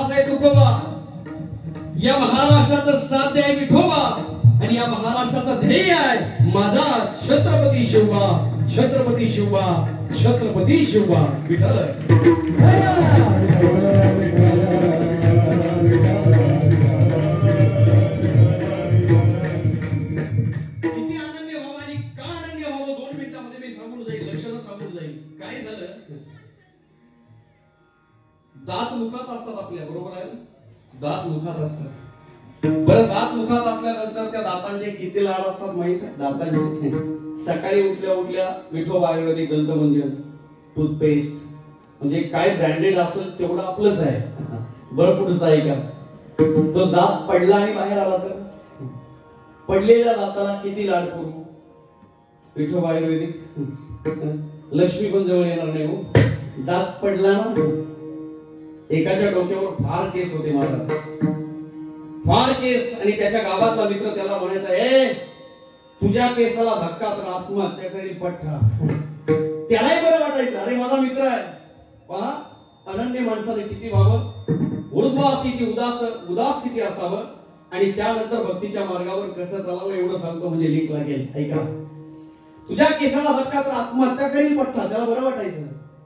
बाळासाहेब तुकोबा, या महाराष्ट्राचं साध्य आहे विठोबा, आणि या महाराष्ट्राचा ध्येय आहे माझा छत्रपती शिवबा, छत्रपती शिवबा, छत्रपती शिवबा. विठ्ठल किती अनन्य व्हावं आणि का अनन्य व्हावं 2 मिनिटांमध्ये मी सांगून जाईल, लक्षणं सांगून जाईल. काय झालं, दात मुखात असतात आपल्या, बरोबर आहे ना, दात मुखात असतात. बरं, दात मुखात असल्यानंतर त्या दातांचे किती लाड असतात माहित आहे? दातांचे सकाळी उठल्या उठल्या विठोबा आयुर्वेदिक दंतमंजन टूथपेस्ट, म्हणजे काय ब्रँडेड असेल तेवढं आपलंच आहे. बरं, पुढचं आहे का, तो दात पडला आणि बाहेर आला तर पडलेल्या दाताला किती लाड करू? विठोबा आयुर्वेदिक लक्ष्मी पण जवळ येणार नाही हो. दात पडला ना, एकाच्या डोक्यावर फार केस होते महाराज, फार केस, आणि त्याच्या गावातला मित्र त्याला म्हणायचा, ए तुझ्या केसाला धक्का तर आत्महत्या करी पठ्ठा. त्यालाही बरं वाटायचं, अरे माझा मित्र आहे. पहा, अनन्य माणसाने किती व्हावं, ऊर्ध्वास किती उदास किती असावं, आणि त्यानंतर भक्तीच्या मार्गावर कसं चालावं एवढं सांगतो म्हणजे लिंक लागेल. ऐका, तुझ्या केसाला धक्का तर आत्महत्या करील पठ्ठा, त्याला बरं वाटायचं.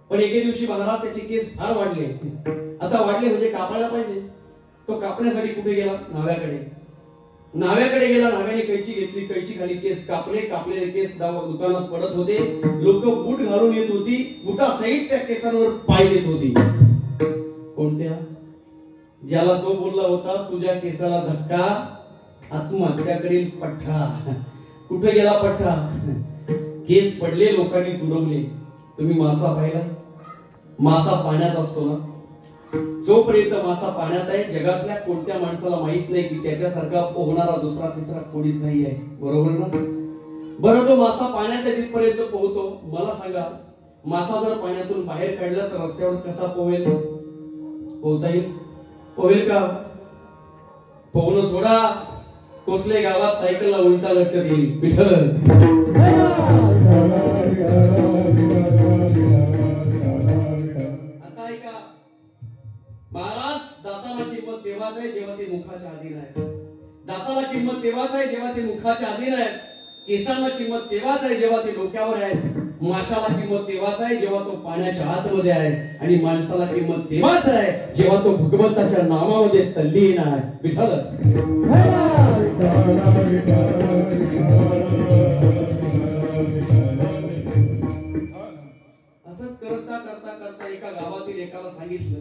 पण एके दिवशी महाराज त्याचे केस फार वाढले. आता वाढले म्हणजे कापायला पाहिजे. तो कापण्यासाठी कुठे गेला? न्हाव्याकडे. न्हाव्याकडे गेला, न्हाव्याने कैची घेतली, कैची खाली केस कापले, कापलेले केस दुकानात पडत होते. लोक बूट घालून येत होती, बुटासहित त्या केसांवर पाय देत होती. कोणत्या? ज्याला तो बोलला होता तुझ्या केसाला धक्का आत्महत्या करील पठ्ठा. कुठे गेला पठ्ठा? केस पडले, लोकांनी तुडवले. तुम्ही मासा पाहिला? मासा पाण्यात असतो ना, जोपर्यंत मासा पाण्यात आहे जगातल्या कोणत्या माणसाला माहित नाही की त्याच्यासारखा पोहणारा दुसरा तिसरा कोणीच नाही आहे, बरोबर ना? बरं, तो मासा पाण्याच्या तिथपर्यंत पोहतो. मला सांगा, मासा जर पाण्यातून बाहेर काढला तर रस्त्यावर कसा पोहेल? पोहता येईल? पोहेल का? पोहणं सोडा, कोसले गावात सायकलला उलटा लटकत येईल. विठ्ठल आता ऐका, महाराज, दाताला किंमत तेव्हाच आहे जेव्हा ते मुखाच्या अधीन आहे. दाताला किंमत तेव्हाच आहे जेव्हा ते मुखाच्या अधीन आहे. केसांना किंमत तेव्हाच आहे जेव्हा ते डोक्यावर आहे. माशाला किंमत तेव्हाच आहे जेव्हा तो पाण्याच्या आतमध्ये आहे. आणि माणसाला किंमत तेव्हाच आहे जेव्हा तो भगवंताच्या नामामध्ये तल्लीन आहे. विठ्ठल असंच करता करता करता एका गावातील एकाला सांगितलं,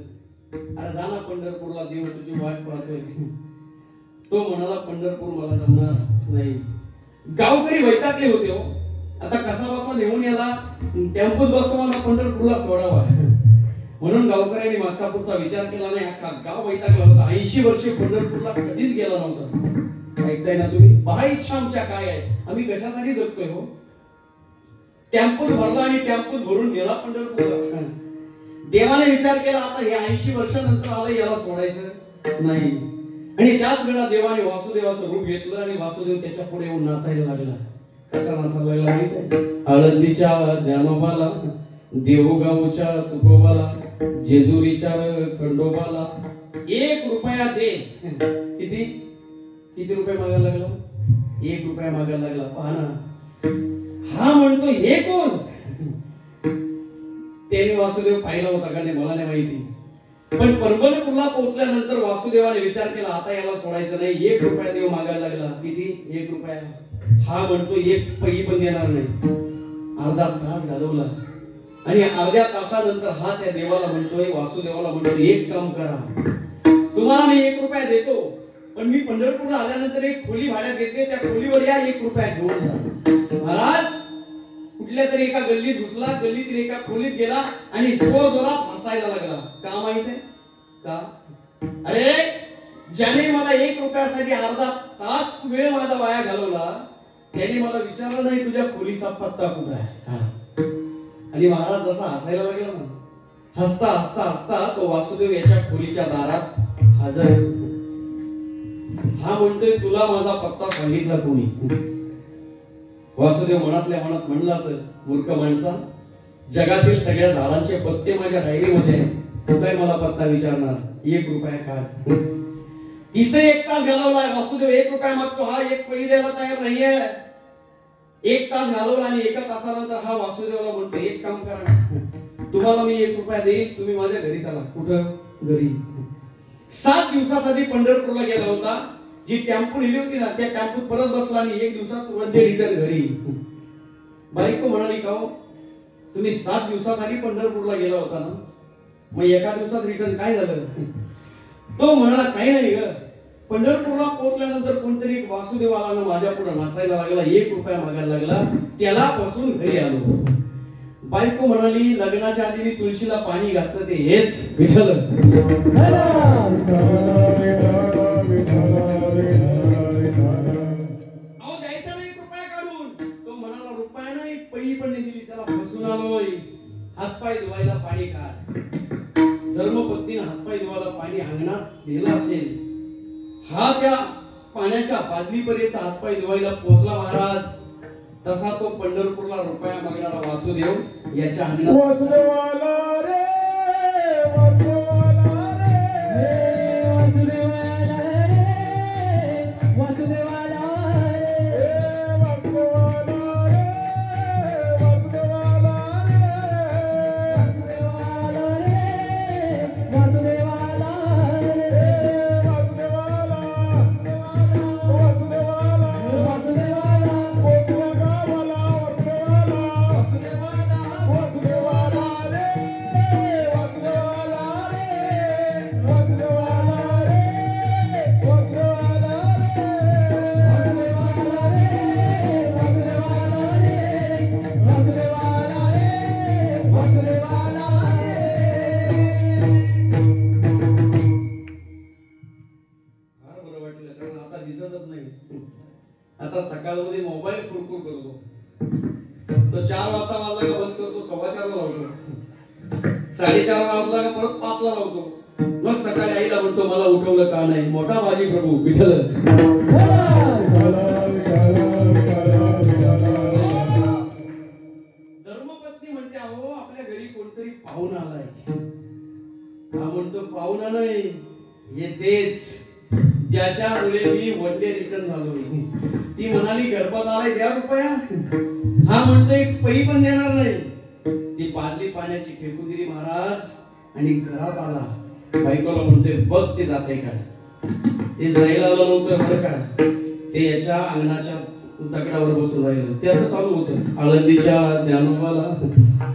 अरे जा ना पंढरपूरला, देव तुझी वाट पाहतोय. तो म्हणाला, पंढरपूर मला जमणार नाही. गावकरी वैतागले होते हो. आता कसा बसा नेऊन याला टेम्पोत बसवायला पंढरपूरला सोडावा. म्हणून गावकऱ्यांनी मागचा पुढचा विचार केला नाही. अख्खा गाव वैतागला होता. 80 वर्षे पंढरपूरला कधीच गेला नव्हता. ऐकताय ना तुम्ही? पहा इच्छा आमच्या काय आहे, आम्ही कशासाठी जगतोय हो. टेम्पोत भरला आणि टेम्पोत भरून गेला पंढरपूरला. देवाने विचार केला, आता हे 80 वर्षानंतर आलं, याला सोडायचं नाही. आणि त्याच वेळा देवाने वासुदेवाचं रूप घेतलं आणि वासुदेव त्याच्या पुढे येऊन नाचायला लागला. कसा नाचायला लागला माहिती आहे? हळदीच्या ज्ञानोबाला, देऊगावच्या तुकोबाला, जेजुरीच्या खंडोबाला 1 रुपया दे. किती रुपये मागायला लागला? 1 रुपया मागायला लागला. पहा ना, हा म्हणतो हे कोण? त्याने वासुदेव पाहिला होता का नाही मला नाही माहिती. पण पंढरपूरला पोहोचल्यानंतर वासुदेवाने विचार केला, आता याला सोडायचं नाही. 1 रुपया देव मागायला लागला. किती? 1 रुपया. हा म्हणतो 1 पै पण देणार नाही. अर्धा तास घालवला आणि अर्ध्या तासानंतर हा त्या देवाला म्हणतोय, वासुदेवाला म्हणतोय, एक काम करा, तुम्हाला मी 1 रुपया देतो, पण मी पंढरपूरला आल्यानंतर एक खोली भाड्यात देते, त्या खोलीवर या 1 रुपया घेऊन जा. महाराज कुठल्या तरी एका गल्लीत घुसला, गल्लीतील एका खोलीत गेला आणि जोरजोरात हसायला लागला. का माहित आहे का? अरे ज्याने मला 1 रुपयासाठी अर्धा तास वेळ माझा वाया घालवला त्याने मला विचारलं नाही तुझ्या खोलीचा पत्ता कुठे आहे. आणि महाराज जसा हसायला लागला ना, हसता हसता हसता तो वासुदेव याच्या खोलीच्या दारात हजर. हा म्हणतोय, तुला माझा पत्ता सांगितला कोणी? वासुदेव मनातल्या मनात म्हणला, असेल मूर्ख माणसा, जगातील सगळ्या झाडांचे पत्ते माझ्या डायरीमध्ये आहे. तू काय मला पत्ता विचारणार, 1 रुपया काढ. इथे 1 तास घालवलाय वासुदेव, 1 रुपया मागतो, हा 1 पैसे द्यायला तयार नाहीये. 1 तास घालवला आणि 1 तासानंतर हा वासुदेवाला म्हणतो, एक काम करा, तुम्हाला मी 1 रुपया देईल, तुम्ही माझ्या घरी चला. कुठं? घरी. 7 दिवसासाठी पंढरपूरला गेला होता. जी टेम्पो नेली होती ना, त्या टेम्पोत परत बसला आणि 1 दिवसात वंदे रिटर्न घरी. बायको म्हणाली, का हो तुम्ही 7 दिवसासाठी पंढरपूरला गेला होता ना, मग एका दिवसात रिटर्न काय झालं? तो म्हणाला, काही नाही ग, पंढरपूरला पोहोचल्यानंतर कोणतरी एक वासुदेव आला ना, माझ्या पुढे नाचायला लागला, 1 रुपया मागायला लागला, त्याला पासून घरी आलो. बायको म्हणाली, लग्नाच्या आधी मी तुळशीला पाणी घातलं ते हेच विठ्ठल. अहो द्यायचा नाही 1 रुपया काढून. तो म्हणाला, रुपया नाही, पै पण नाही दिली, त्याला फसून आलोय. हातपाय धुवायला पाणी काढ. धर्मपत्नीने हातपाय धुवायला पाणी अंगणात दिलं असेल, हा त्या पाण्याच्या बादलीपर्यंत हातपाय धुवायला पोहोचला महाराज. तसा तो पंढरपूरला रुपया मागणारा वासुदेव याच्या अंगणात वासुदेवाला रे, वासुदेवाला रे, वासुदेवाला रे, वासुदेवाला रे, वासुदेवाला रे, वासुदेवाला रे, वासुदेवाला रे, वासुदेवाला, वासुदेवाला, वासुदेवाला, वासुदेवाला, वासुदेवाला रे, वासुदेवाला रे, वासुदेवाला रे, वासुदेवाला रे, वासुदेवाला फार बरं वाटलं, कारण आता दिसतच नाही. आता सकाळमध्ये मोबाईल कुरकुर करतो, तो 4 वाजता वाजला का बंद करतो, 4:15 ला लावतो, 4:30 वाजला का परत 5 ला लावतो. मग सकाळी आईला म्हणतो, मला उठवलं का नाही? मोठा बाजी प्रभू विठ्ठल. धर्मपत्नी म्हणते, अहो आपल्या घरी कोणतरी पाहुणा आलाय. हा म्हणतो, पाहुणा नाही, हे तेच ज्याच्यामुळे मी वनडे रिटर्न झालो. ती म्हणाली, गर्भात आलाय, द्या रुपया. हा म्हणतो, 1 पै पण देणार नाही. ती बादली पाण्याची फेकून दिली महाराज आणि घरात आला. बायकोला म्हणतोय, बघ ते जाते का. ते जायला आलं नव्हतं बरं का, ते याच्या अंगणाच्या दगडावर बसून राहिलं. ते असं चालू होतं, आळंदीच्या ज्ञानोबाला,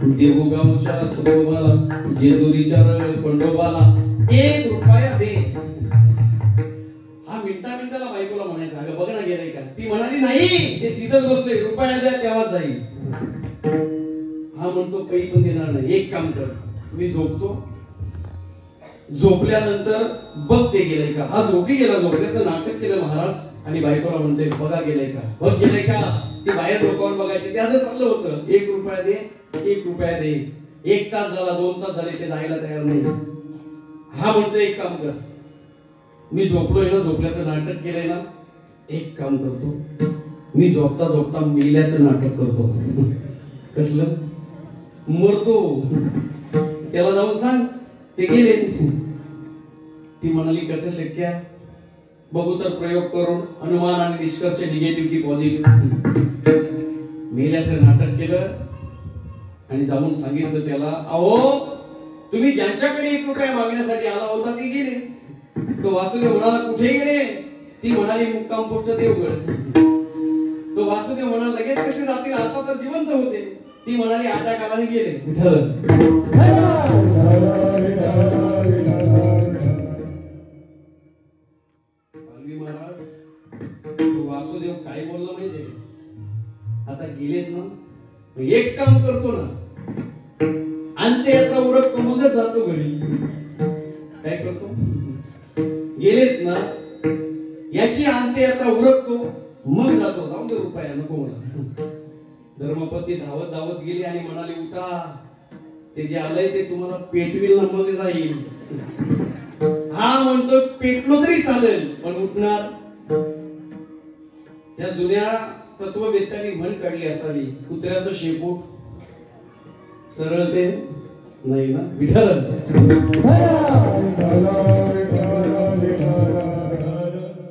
देहूगावच्या तुकोबाला, जेजुरीच्या खंडोबाला 1 रुपया दे. हा मिनिटाला बायकोला म्हणायचा, अगं बघ ना गेलाय का. ती म्हणाली, नाही, ते तिथंच बसलोय, रुपया द्या तेव्हाच जाईल. हा म्हणतो, पै पण देणार नाही. एक काम कर, मी झोपतो, झोपल्यानंतर बघ ते गेलंय का. हा झोपी गेला, झोपल्याचं नाटक केलं महाराज आणि बायकोला म्हणतोय, बघा गेलंय का, बघ गेलंय का. ती बाहेर डोकावून बघायची, त्याचं चाललं होतं, 1 रुपया दे, 1 रुपया दे. 1 तास झाला, 2 तास झाले, ते जायला तयार नाही. हा म्हणतोय, एक काम कर, मी झोपलोय ना, झोपल्याचं नाटक केलंय ना, एक काम करतो, मी झोपता झोपता मेल्याचं नाटक करतो. कसलं? मरतो. त्याला जाऊन सांग ते गेले. ती म्हणाली, कसं शक्य आहे, बघू तर प्रयोग करून. अनुमान आणि निष्कर्ष निगेटिव्ह की पॉझिटिव्ह. मेल्याचं नाटक केलं आणि जाऊन सांगितलं त्याला, अहो तुम्ही ज्यांच्याकडे 1 रुपया मागण्यासाठी आला होता ते गेले. तो वासुदेव म्हणाला, कुठे गेले. ती म्हणाली, मुक्काम पोटचं देवगड. तो वासुदेव म्हणाला, लगेच कसे जातील, आता तर जिवंत होते. ती म्हणाली, 8 कालाने गेले. महाराज वासुदेव काय बोलला माहितीये, आता गेलेत ना, एक काम करतो ना, अंत्ययात्रा उरकतो, मगच जातो घरी. काय करतो, गेलेत ना, याची अंत्ययात्रा उरकतो, मग जातो. जाऊ दे रुपया, नको मला. धर्मपत्नी धावत धावत गेली आणि म्हणाली, उठा, ते जे आलंय ते तुम्हाला पेटविल ना, मग जाईल. हा म्हणतो, पेटलो तरी चालेल, पण उठणार. त्या जुन्या तत्ववेत्यांनी म्हण काढली असावी, कुत्र्याचं शेपूट सरळ ते नाही ना विठ्ठल.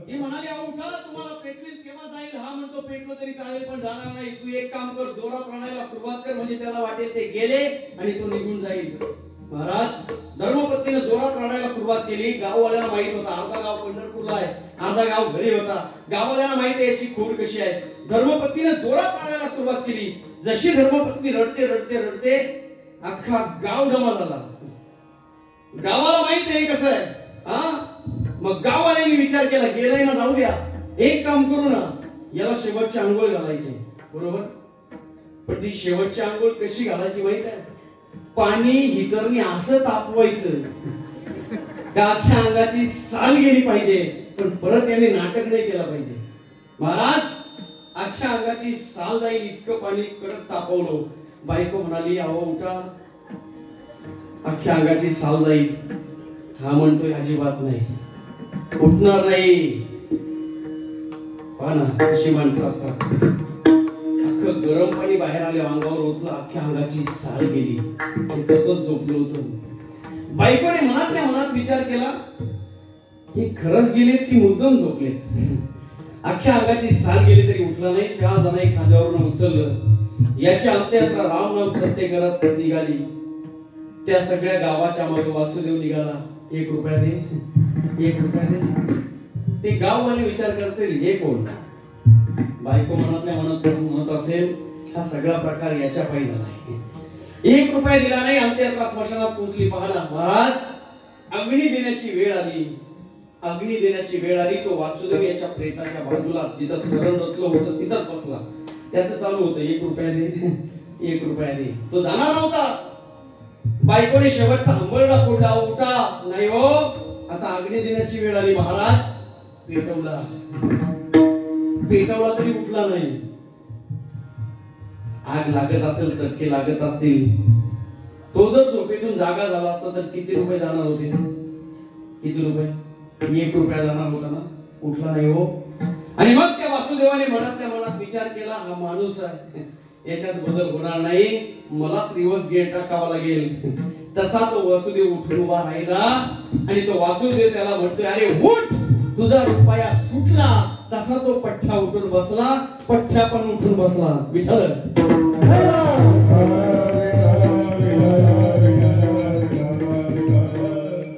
ही म्हणाली अहो उठा तुम्हाला पेटवेल तेव्हा जाईल. हा म्हणतो पेटलो तरी चालेल पण जाणार नाही. तू एक काम कर जोरात रडायला सुरुवात कर म्हणजे त्याला वाटेल ते गेले आणि तो निघून जाईल. महाराज धर्मपत्नीने जोरात रडायला सुरुवात केली. गाववाल्यांना माहित होता अर्धा गाव पंढरपूरला आहे अर्धा गाव घरी होता. गाववाल्यांना माहित आहे याची खोड कशी आहे. धर्मपत्नीने जोरात रडायला सुरुवात केली. जशी धर्मपत्नी रडते रडते रडते अख्खा गाव जमा झाला. गावाला माहित आहे कसं आहे. हा मग गाववाल्यांनी विचार केला गेलाय ना जाऊ द्या एक काम करू ना याला शेवटची आंघोळ घालायची. बरोबर पण ती शेवटची आंघोळ कशी घालायची माहित आहे. पाणी हिटरनी असं तापवायचं का अख्ख्या अंगाची साल गेली पाहिजे पण परत याने नाटक नाही केला पाहिजे. महाराज अख्ख्या अंगाची साल जाईल इतकं पाणी कडक तापवलं. बायको म्हणाली अहो उठा अख्ख्या अंगाची साल जाईल. हा म्हणतोय अजिबात नाही उठणार नाही. पहा ना कशी माणसं असतात. अख्खं गरम पाणी बाहेर आले अंगावर ओतलं अख्ख्या अंगाची साल गेली. तसंच झोपलं होतं. बायकोने मनातल्या मनात विचार केला हे खरंच गेले की मुद्दाम झोपले. अख्ख्या अंगाची साल गेली तरी उठला नाही. चहा जणाई खांद्यावरून उचललं. याची अंत्ययात्रा राम नाम सत्य करत निघाली. त्या सगळ्या गावाच्या मागे वासुदेव निघाला. 1 रुपया दे 1 रुपया दे. ते गाववाले विचार करतील हे कोण. बायको मनातल्या मनात म्हणत असेल हा सगळा प्रकार याच्या पायी झाला आहे. 1 रुपया दिला नाही. अंत्ययात्रा स्मशानात पोहोचली. पाहला महाराज अग्नी देण्याची वेळ आली. अग्नी देण्याची वेळ आली. तो वासुदेव याच्या प्रेताच्या बाजूला जिथं शरण रचलं होतं तिथंच बसला. त्याचं चालू होतं 1 रुपया दे 1 रुपया दे. तो जाणार नव्हता. बायकोने शेवटचा हंबरडा फोडला. उठा नाही हो आता अग्नी देण्याची वेळ आली. महाराज पेटवला पेटवला तरी उठला नाही. आग लागत असेल चटके लागत असतील. तो जर झोपेतून जागा झाला असता तर किती रुपये जाणार होते. किती रुपये 1 रुपया जाणार होता ना. उठला नाही हो. आणि मग त्या वासुदेवाने मनातल्या मनात विचार केला हा माणूस आहे याच्यात बदल होणार नाही. मला रिवर्स गेअर टाकावा लागेल. तसा तो वासुदेव उठून उभा राहिला आणि तो वासुदेव त्याला म्हणतोय अरे उठ तुझा रुपया सुटला. तसा तो पठ्ठा उठून बसला. पठ्ठा पण उठून बसला. विठ्ठल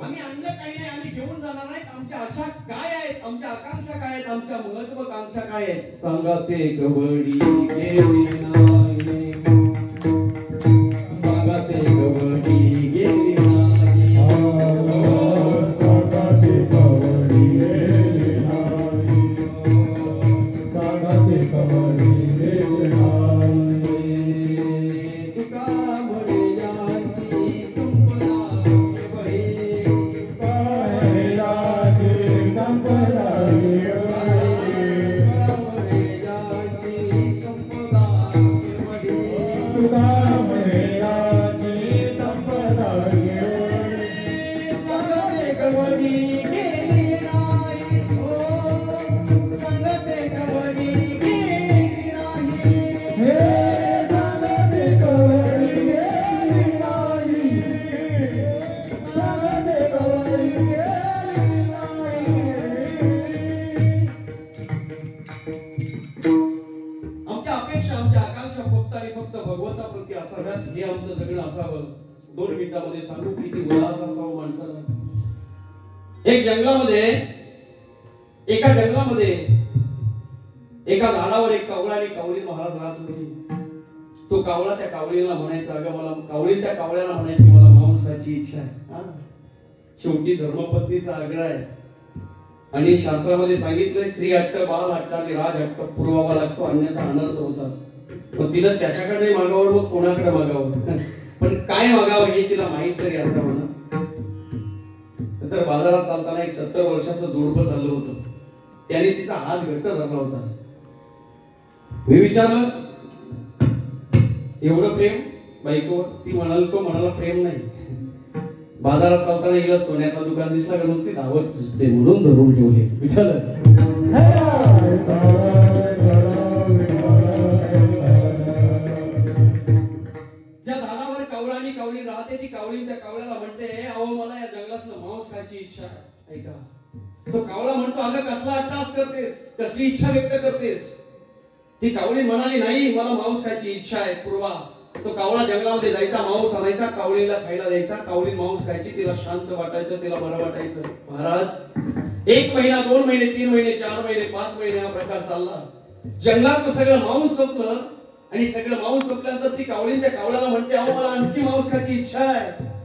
आम्ही आणलं काही नाही आम्ही घेऊन जाणार नाहीत. आमच्या आशा काय आहेत आमच्या आकांक्षा काय आहेत आमच्या महत्वाकांक्षा काय आहेत सांगा ते गवडी गेली नाही. सांगा ते गवडी गेली नाही. सांगा ते गवडी गेली नाही. सांगा ते गवडी गेली नाही. तुका म्हणे यांची संपदा केवढी. काय याची संपदा भगवंताप्रती असाव्यात हे आमचं जगणं असावं. 2 मिनिटांमध्ये सांगू किती उल्हास असावा माणसाला. एका जंगलामध्ये एका झाडावर एक कावळा आणि कावळी महाराज राहत होती. तो कावळा त्या कावळीला म्हणायचा अगं मला कावळी त्या कावळ्याला म्हणायची मला मांसाची इच्छा आहे. शेवटी धर्मपत्नीचा आग्रह आहे आणि शास्त्रामध्ये सांगितलंय स्त्री हट्ट बाल हट्ट आणि राज हट्ट पुरवावा लागतो अन्यथा अनर्थ होतात. मग तिला त्याच्याकडे मागावं मग कोणाकडे मागावं पण काय मागावं हे तिला माहित तरी असावं ना. तर बाजारात चालताना एक 70 वर्षाचं जोडपं चाललं होतं. त्याने तिचा हात घट्ट धरला होता. मी विचारलं एवढं प्रेम बायकोवर. ती म्हणाली तो म्हणाला प्रेम नाही. बाजारात चालताना हिला सोन्याचा दुकान दिसला का नुसती धावत ते म्हणून धरून ठेवले. विचारलं ज्या झाडावर कावळा आणि कावळी राहते ती कावळी ऐका, तो कावळा म्हणतो, अगं कसला अट्टास करतेस, कसली इच्छा व्यक्त करतेस? ती कावळी म्हणाली, नाही, मला मांस खायची इच्छा आहे पूर्वा. तो कावळा जंगलामध्ये जायचा, मांस आणायचा, कावळीला खायला द्यायचा. कावळी मांस खायची, तिला शांत वाटायचं, तिला बरं वाटायचं. महाराज, 1 महिना, 2 महिने, 3 महिने, 4 महिने, 5 महिने हा प्रकार चालला. जंगलात सगळं मांस संपलं आणि सगळं मांस संपल्यानंतर ती कावळी त्या कावळ्याला म्हणते, अहो मला आणखी मांस खायची इच्छा आहे.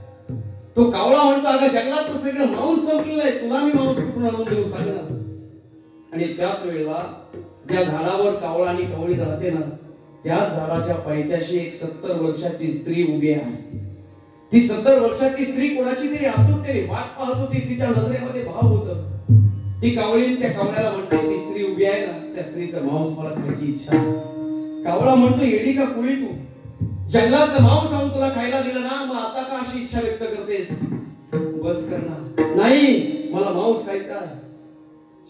तो कावळा म्हणतो, अगं जंगलात सगळं मांस संपलेलं आहे, तुला मी मांस कुठून आणून देऊ सांग ना. आणि त्याच वेळेला ज्या झाडावर कावळा आणि कावळी राहते ना, त्या झाडाच्या पायथ्याशी एक 70 वर्षाची स्त्री उभी आहे. ती 70 वर्षाची स्त्री कोणाची तरी आतुरतेने वाट पाहत होती. तिच्या नजरेमध्ये भाव होतं. ती कावळी त्या कावळ्याला म्हणते, ती स्त्री उभी आहे ना, त्या स्त्रीचं मांस मला खायची इच्छा आहे. कावळा म्हणतो, येडी का कुळी तू, जंगलातलं मांस आणून तुला खायला दिलं ना, मग आता का अशी इच्छा व्यक्त करतेस? बस कर ना. नाही, मला मांस खायचा आहे.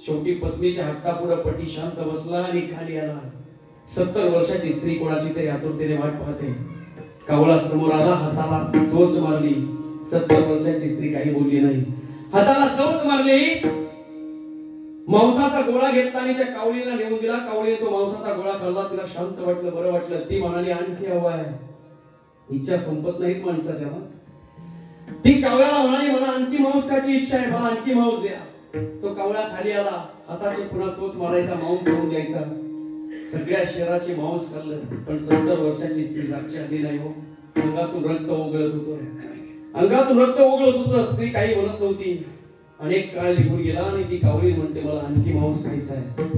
शेवटी पत्नीच्या हट्टापुढे पती शांत बसला आणि खाली आला. 70 वर्षाची स्त्री कोणाची तरी आतुरतेने वाट पाहते. कावळा समोर आला, हाताला चोच मारली. 70 वर्षाची स्त्री काही बोलली नाही. हाताला चोच मारली, मांसाचा गोळा घेतला आणि त्या कावळीला नेऊन दिला. कावळीने तो मांसाचा गोळा खाल्ला. तिला शांत वाटलं, बरं वाटलं. ती म्हणाली, आणखी हवा आहे. इच्छा संपत नाहीत माणसाच्या. ती कावळ्याला म्हणाली, मला आणखी मांस खायची इच्छा आहे, मला आणखी मांस द्या. तो कावळा खाली आला, हाताचे पुन्हा चोच मारायचा, मांस घेऊन द्यायचा. सगळ्या शहराचे मांस खाल्लं, पण 70 वर्षाची स्त्री जागची आली नाही. हो, अंगातून रक्त ओघळत होतं, अंगातून रक्त ओघळत होतं. स्त्री काही म्हणत नव्हती. अनेक काळ निघून गेला आणि ती कावळी म्हणते, मला आणखी मांस खायचा आहे.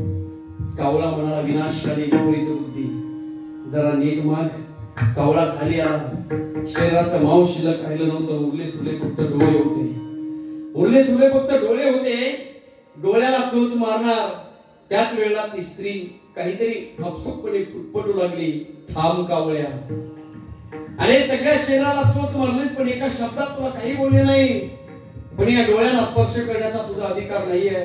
कावळा म्हणाला, विनाशकाली विपरीत बुद्धी, जरा नीट माग. कावळा खाली आला. शरीराचं मांस शिल्लक राहिलं नव्हतं. उरले सुरले फक्त डोळे होते. उरले सुरले फक्त डोळे होते. डोळ्याला चोच मारणार. त्याच वेळेला ती स्त्री काहीतरी अपसुकपणे पुटपटू लागली, थांब कावळ्या. अरे सगळ्या शरीराला चोच मारलीच, पण एका शब्दात तुला काही बोलले नाही. पण या डोळ्यांना स्पर्श करण्याचा तुझा अधिकार नाहीये.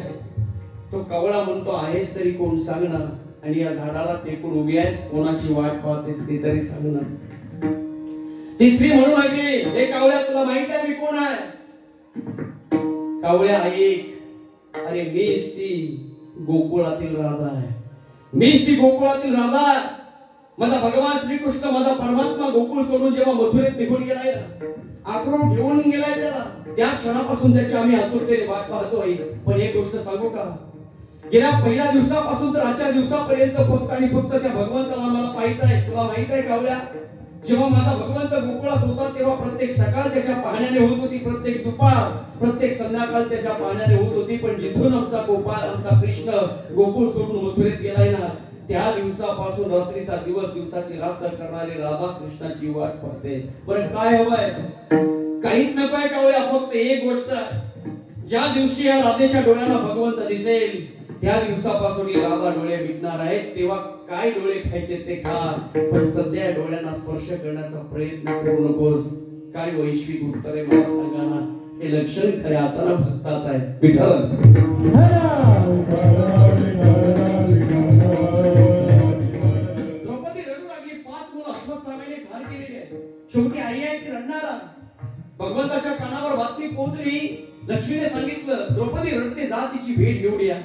तो कावळा म्हणतो, आहेस तरी कोण सांग ना, आणि या झाडाला टेकून उभी आहेस, कोणाची वाट पाहतेस ते तरी सांग ना. ती स्त्री म्हणू लागली, हे कावळ्या, तुला माहित आहे मी कोण आहे? कावळ्या ऐक, अरे मीच ती गोकुळातील राधा आहे. मीच ती गोकुळातील राधा. माझा भगवान श्रीकृष्ण, माझा परमात्मा गोकुळ सोडून जेव्हा मथुरेत निघून गेलाय ना, आक्रोश घेऊन गेलाय त्याला, त्या क्षणापासून त्याची आम्ही आतुरतेने वाट पाहतोय. पण एक गोष्ट सांगू का, गेल्या पहिल्या दिवसापासून तर आजच्या दिवसापर्यंत फक्त आणि फक्त त्या भगवंताला मला पाहिताय. तुला माहित आहे कावळ्या, जेव्हा माझा भगवंत गोकुळात होता तेव्हा प्रत्येक सकाळ त्याच्या पाहण्याने होत होती, प्रत्येक दुपार, प्रत्येक संध्याकाळ त्याच्या पाहण्याने होत होती. पण जिथून आमचा गोपाळ, आमचा कृष्ण गोकुळ सोडून मथुरेत गेलाय ना, त्या दिवसापासून रात्रीचा दिवस, दिवसाची रात्र करणारी राधा कृष्णाची वाट पाहते. पण काय हवंय? काहीच नकोय कावळ्या, फक्त एक गोष्ट. ज्या दिवशी या राधेच्या डोळ्याला भगवंत दिसेल, त्या दिवसापासून ही राधा डोळे मिटणार आहेत. तेव्हा काय डोळे खायचे ते खा, पण सध्या डोळ्यांना स्पर्श करण्याचा प्रयत्न करू नकोस. काय वैश्विक उत्तर आहे मला सांगा ना. हे लक्षण खऱ्या अर्थानं भक्ताच आहे. विठ्ठल द्रौपदी रडू लागली. 5 मुलं अश्वत्थाम्याने ठार केलेली आहे. शेवटी आई आहे ती रडणार. भगवंताच्या कानावर बातमी पोहोचली. लक्ष्मीने सांगितलं, द्रौपदी रडते, जा तिची भेट घेऊन या.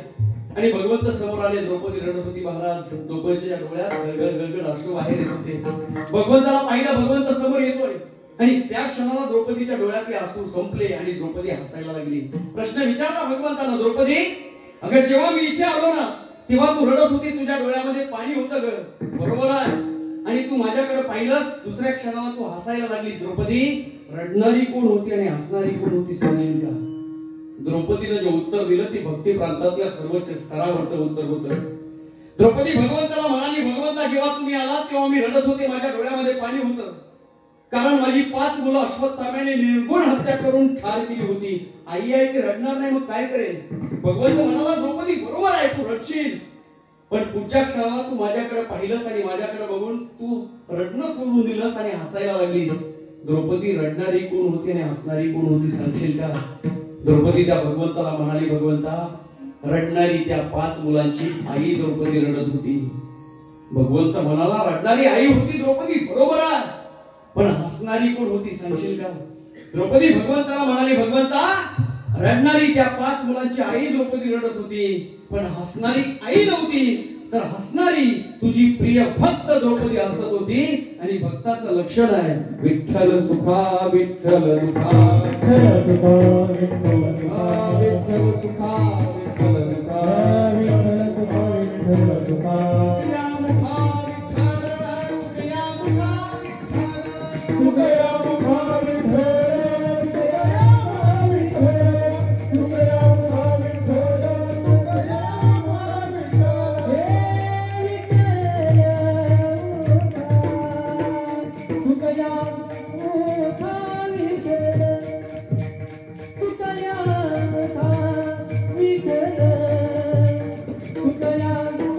आणि भगवंत समोर आले. द्रौपदी रडत होती. महाराज, द्रौपदीच्या डोळ्यात गळगळ गळगळ अश्रू बाहेर येत होते. भगवंताला पाहिलं, भगवंत समोर येतोय. आणि त्या क्षणाला द्रौपदीच्या डोळ्यातले अश्रू संपले आणि द्रौपदी हसायला लागली. प्रश्न विचारला भगवंतानं, द्रौपदी, अगं जेव्हा मी इथे आलो ना, तेव्हा तू रडत होती, तुझ्या डोळ्यामध्ये पाणी होतं ग, बरोबर आहे? आणि तू माझ्याकडे पाहिलंस, दुसऱ्या क्षणाला तू हसायला लागलीस. द्रौपदी, रडणारी कोण होती आणि हसणारी कोण होती सांगशील का? द्रौपदीनं जे उत्तर दिलं ते भक्ती प्रांतातल्या सर्वोच्च स्तरावरचं उत्तर होतं. द्रौपदी भगवंताला म्हणाली, भगवंता, जेव्हा तुम्ही आलात तेव्हा मी रडत होते, माझ्या डोळ्यामध्ये पाणी होतं, कारण माझी 5 मुलं अश्वत्थाम्याने निर्गुण हत्या करून ठार केली होती. आई आहे ती रडणार नाही, मग काय करेल? भगवंत म्हणाला, द्रौपदी, बरोबर आहे, तू रडशील, पण पुढच्या क्षणाला तू माझ्याकडे पाहिलंस आणि माझ्याकडे बघून तू रडणं सोडून दिलंस आणि हसायला लागलीस. द्रौपदी, रडणारी कोण होती आणि हसणारी कोण होती सांगशील का? द्रौपदी त्या भगवंताला म्हणाली, भगवंता, रडणारी त्या 5 मुलांची आई द्रौपदी रडत होती. भगवंत म्हणाला, रडणारी आई होती द्रौपदी, बरोबर आहे, पण हसणारी कोण होती सांगशील का? द्रौपदी भगवंताला म्हणाली, भगवंता, रडणारी त्या 5 मुलांची आई द्रौपदी रडत होती, पण हसणारी आई नव्हती, तर हसणारी तुझी प्रिय भक्त द्रौपदी हसत होती. आणि भक्ताचं लक्षण आहे विठ्ठल सुखा विठ्ठल दुखा, विठ्ठल सुखा विठ्ठल सुखा, विठ्ठल सुखा विठ्ठल दुखा, विठ्ठल सुखा विठ्ठल सुखा. तुझ्या मुखा विठ्ठल, तुझ्या मुखा विठ्ठल, तुझ्या मुखा विठ्ठल, तुझ्या मुखा विठ्ठल, तुझ्या मुखा विठ्ठल, तुझ्या मुखा विठ्ठल. हे विठ्ठल तुझ्या मुखा विठ्ठल, तुझ्या मुखा विठ्ठल, तुझ्या मुखा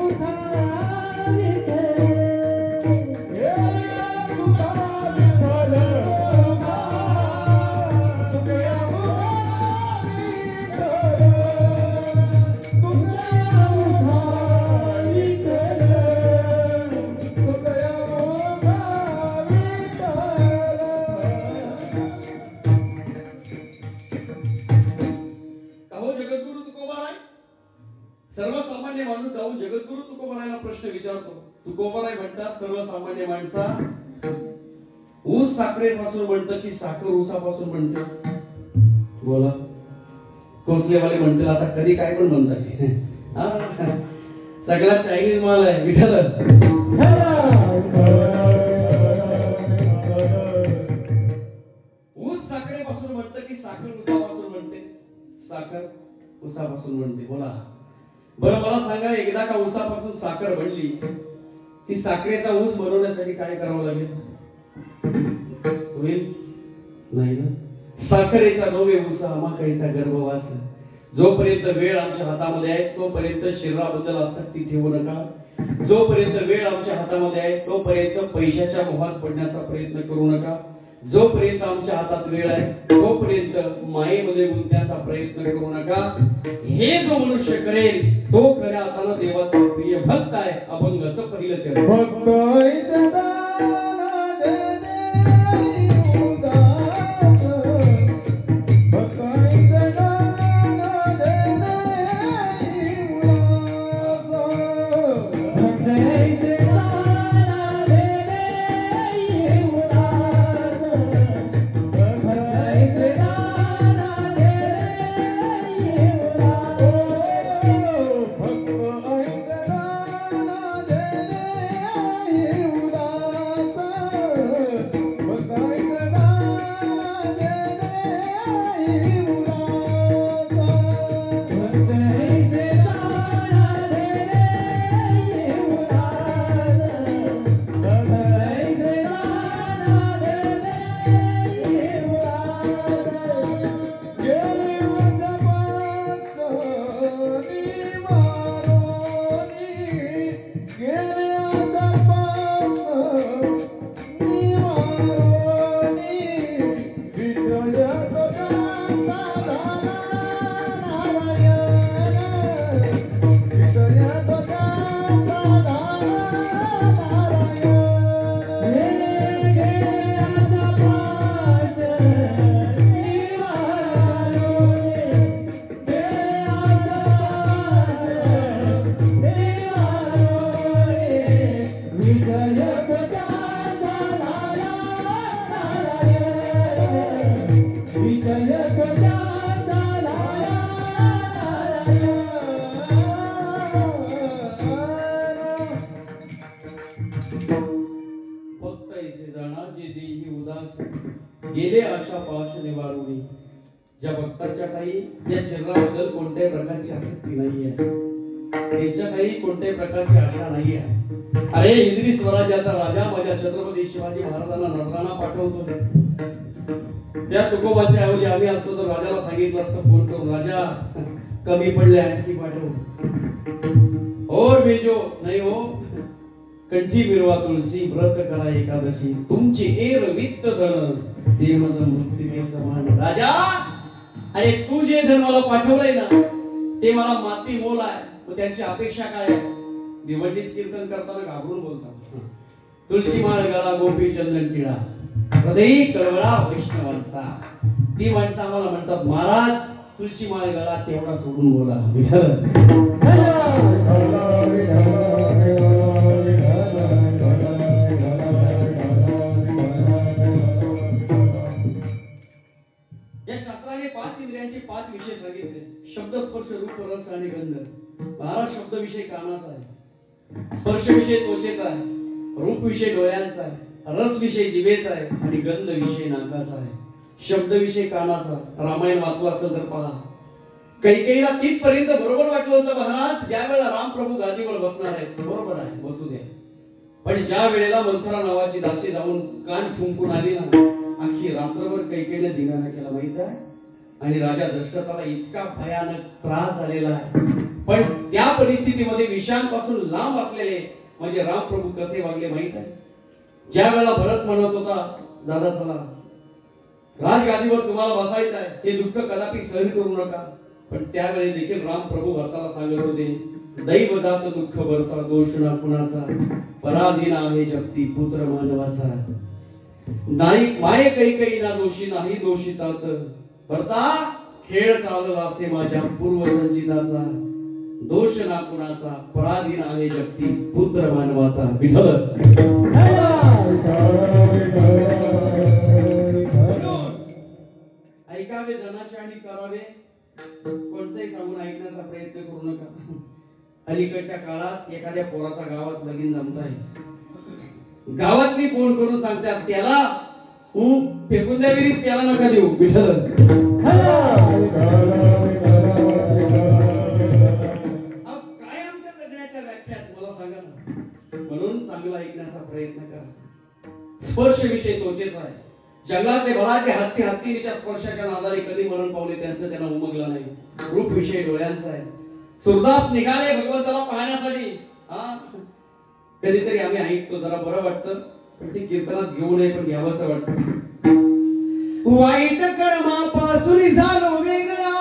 विठ्ठल. हे तुझा विठ्ठल तुझ्या मुखा विठ्ठल, तुझ्या मुखा विठ्ठल, तुझ्या मुखा विठ्ठल. का हो जगद्गुरु तुकोबाराय? सर्वसामान्य माणूस जाऊन जगद्गुरु तुकोबारायला प्रश्न विचारतो. तुकोबाराय म्हणतात सर्वसामान्य माणसा, ऊस साखरेपासून बनतं की साखर ऊसापासून बनते? बोला. कोसलेवाले म्हणतील आता कधी काय पण म्हणतात. सगळा चायनीज माल आहे विठ्ठल. ऊस साखरेपासून बनतं की साखर ऊसापासून बनते? साखर ऊसापासून बनते. बोला बरं, मला सांगा, एकदा का ऊसापासून साखर बनली की साखरेचा ऊस बनवण्यासाठी काय करावं लागेल? होईल नाही ना? साखरेचा नव्हे ऊस आमाकडीचा गर्भवास. जोपर्यंत वेळ आमच्या हातामध्ये आहे तोपर्यंत शरीराबद्दल आसक्ती ठेवू नका. जोपर्यंत वेळ आमच्या हातामध्ये आहे तोपर्यंत पैशाच्या मोहात पडण्याचा प्रयत्न करू नका. जोपर्यंत आमच्या हातात वेळ आहे तोपर्यंत मायेमध्ये गुंतण्याचा प्रयत्न करू नका. हे जो मनुष्य करेल तो खऱ्या अर्थानं देवाचा प्रिय भक्त आहे. अभंगाचं पहिलं चरण. भक्ताईचं दान देई उदास, भक्ताईचं दान देई उदास, भक्ताईचं दान देई उदास, भक्ताईचं दान देई उदास. भक्ताईचं दान देई उदास, भक्ताईचं दान देई उदास, भक्ताईचं दान देई उदास, भक्ताईचं दान देई उदास. गेली वाचपाचनी मारोनी, गेली वाचपाचनी मारोनी, विजय तुझ्याचा झाला नारायण, विजय तुझ्याचा झाला नारायण. गेली वाचपाचनी मारोनी, फक्त ऐसे जाणा जे देही उदास, गेले आशा पाश निवारुनी. ज्या भक्ताच्या काही या शरीराबद्दल कोणत्याही प्रकारची आसक्ती नाहीये, त्यांच्या काही कोणत्याही प्रकारची आशा नाहीये. अरे इंद्री स्वराज्याचा राजा माझ्या छत्रपती शिवाजी महाराजांना नजराणा पाठवतो. त्या तुकोबाच्या ऐवजी आम्ही असतो तर राजाला सांगितलं असतं फोन करून, राजा कमी पडले आणखी पाठव. और भेजो नाही हो, कंठी बिरवा तुळशी, व्रत करा एकादशी, तुमची एर वित्त धन ते मज मृत्यूके समान. राजा अरे तू जे धन मला पाठवलंय ना ते मला माती मोल आहे. मग त्यांची अपेक्षा काय आहे? निवडणीत कीर्तन करताना घाबरून बोलतात. तुळशी माळ गळा गोपी चंदन टिळा, हृदयी कळवळा वैष्णवांचा. ती माणसं आम्हाला म्हणतात महाराज तुळशी माळ गळा तेवढा सोडून बोला विठ्ठल. या शास्त्राने 5 इंद्रियांचे 5 विषय सांगितले. शब्द, स्पर्श, रूप, रस आणि गंध. 12 शब्द विषय कानाचा आहे, स्पर्श विषय त्वचेचा आहे, रूप विषय डोळ्यांचा आहे, रस विषय जिभेचा आहे आणि गंध विषय नाकाचा आहे. शब्द विषय कानाचा. रामायण वाचला असेल तर पहा, कैकेयीला तिथपर्यंत बरोबर वाटलं होतं महाराज ज्या वेळेला रामप्रभू गादीवर बसणार आहेत, बरोबर आहे बसू द्या. पण ज्या वेळेला मंथरा नावाची दासी जाऊन कान फुंकून आली ना, अख्खी रात्रभर कैकेयीने धिंगाणा केला माहित आहे. आणि राजा दशरथाला इतका भयानक त्रास झालेला आहे. पण त्या परिस्थितीमध्ये विषयांपासून लांब असलेले म्हणजे रामप्रभू कसे वागले माहित आहे. ज्या वेळेला भरत म्हणत होता, दादा चला राजगादीवर तुम्हाला बसायचं आहे, हे दुःख कदापि सहन करू नका. पण त्यावेळी देखील रामप्रभू भरताला सांगत होते, दैव जात दुःख भरता दोष ना कुणाचा, पराधीन आहे जगती पुत्र मानवाचा. नाही माये कैकेयी ना दोषी नाही दोषी तात, भरता खेळ चालला असे माझ्या पूर्व संचिताचा, दोष ना कुणाचा, पराधीन आहे जगती पुत्र मानवाचा. विठ्ठल. ऐकावे धनाचे आणि करावे कोणतेही सांगून ऐकण्याचा प्रयत्न करू नका. अलीकडच्या काळात एखाद्या पोराचा गावात लगीन जमताय, गावातली फोन करून सांगतात त्याला फेकून द्या विहिरीत, त्याला नका देऊ. विठ्ठल. काय आमच्या जगण्याच्या व्याख्यात मला सांगा ना. म्हणून चांगलं ऐकण्याचा प्रयत्न करा. स्पर्श विषय त्वचेचा आहे. जंगलातले भराटे हत्ती हत्तीच्या स्पर्शाच्या नादाने कधी मरण पावले त्यांचं त्यांना उमगलं नाही. रूप विषय डोळ्यांचा आहे. सुरदास निघाले भगवंताला पाहण्यासाठी. कधीतरी आम्ही ऐकतो, जरा बरं वाटतं, पण ते कीर्तनात घेऊ नये, पण घ्यावंसं वाटतं. वाईट कर्मापासून झालो वेगळा,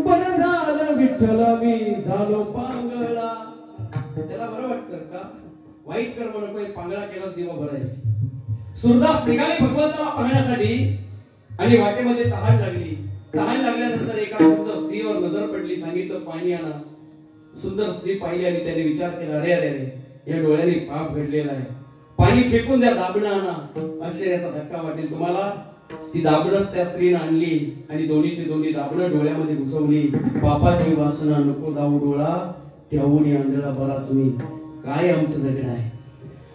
बरं झालं विठ्ठल मी झालो पांगळा. त्याला बरं वाटतं का? वाईट कर्म नको, पांगळा केला देवा बरं आहे. सुरदास निघाले भगवंताला पाहण्यासाठी आणि वाटेमध्ये तहान लागली. तहान लागल्यानंतर एका सुंदर स्त्रीवर नजर पडली. सांगितलं पाणी आणा. सुंदर स्त्री पाहिली आणि त्याने विचार केला, अरे अरे अरे, या डोळ्याने पाप घडलेला आहे, पाणी फेकून द्या, दाबणं आणा. आश्चर्याचा धक्का वाटेल तुम्हाला. ती दाबणच त्या स्त्रीने आणली आणि दोन्हीची दोन्ही दाबणं डोळ्यामध्ये घुसवली. पापाची वासना नको जाऊ डोळा, त्याहून आंधळा बराच मी. काय आमचं जगणं आहे.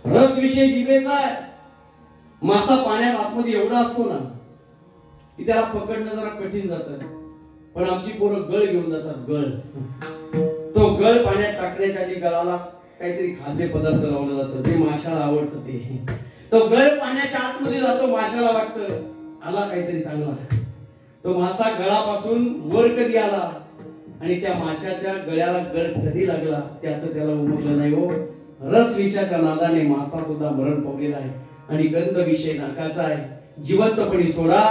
रस विषय जिभेचा आहे. मासा पाण्यात आतमध्ये एवढा असतो ना की त्याला पकडणं जरा कठीण जातं. पण आमची पोरं गळ घेऊन जातात. गळ, तो गळ पाण्यात टाकण्याच्या आधी गळाला काहीतरी खाद्य पदार्थ लावलं जातं. ते माशाला आवडतं. तो गळ पाण्याच्या आतमध्ये जातो. माशाला वाटतं आला काहीतरी चांगला. तो मासा गळापासून वर कधी आला आणि त्या माशाच्या गळ्याला गळ कधी लागला त्याचं त्याला उमगलं नाही. हो, रस विषयाच्या नादाने मासा सुद्धा मरण पावलेला आहे. आणि गंध विषय नाकाचा आहे. जिवंतपणी सोडा.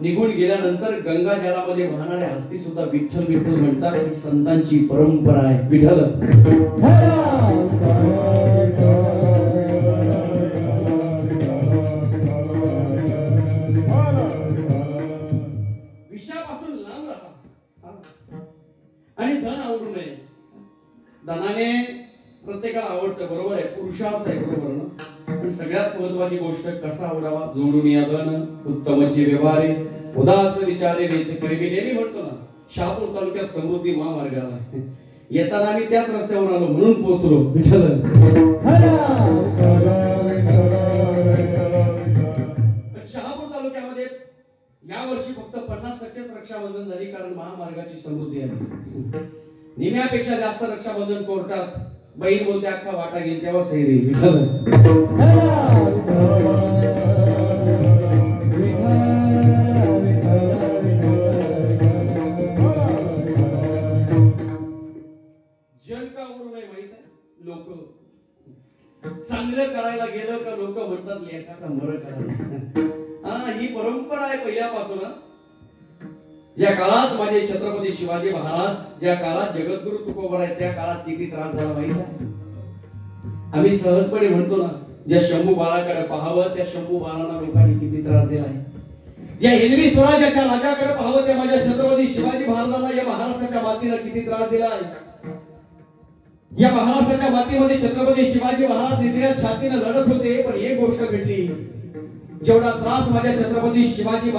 निघून गेल्यानंतर गंगा जलामध्ये वाहणाऱ्या हस्ती सुद्धा विठ्ठल विठ्ठल म्हणतात. ही संतांची परंपरा आहे. विठ्ठल. विषयापासून लांब राहा आणि धन आवडू नये. धनाने प्रत्येकाला आवडतं, बरोबर आहे, पुरुषार्थ आहे, बरोबर ना. पण सगळ्यात महत्वाची गोष्ट कसा आवडावा. जोडून या धन उत्तमचे व्यवहारे उदास विचारे वेचे करे. मी नेहमी म्हणतो ना, शहापूर तालुक्यात समृद्धी महामार्गाला येताना आम्ही त्याच रस्त्यावर आलो म्हणून पोहोचलो. विठ्ठल. शहापूर तालुक्यामध्ये या वर्षी फक्त 50% रक्षाबंधन झाली, कारण महामार्गाची समृद्धी आहे. निम्यापेक्षा जास्त रक्षाबंधन कोर्टात. बहीण बोलते अख्खा वाटा घेईल तेव्हा सही रे. विठ्ठल. जन का आवडू नये माहित आहे. लोक चांगलं करायला गेलं का लोक म्हणतात लेखाचा मर करा. ही परंपरा आहे पहिल्यापासून. ज्या काळात माझे छत्रपती शिवाजी महाराज, ज्या काळात जगद्गुरु तुकोबर आहेत, त्या काळात किती त्रास झाला माहित आहे. आम्ही सहजपणे म्हणतो ना, ज्या शंभू बाळाकडे पाहावं त्या शंभू बाळांना लोकांनी किती त्रास दिला आहे. ज्या हिंदवी स्वराज्याच्या राजाकडे पाहावं त्या माझ्या छत्रपती शिवाजी महाराजांना या महाराष्ट्राच्या मातीनं किती त्रास दिलाय. या महाराष्ट्राच्या मातीमध्ये छत्रपती शिवाजी महाराज निधीच्या छातीनं लढत होते, पण एक गोष्ट घडली. जेवढा त्रास माझ्या छत्रपती शिवाजी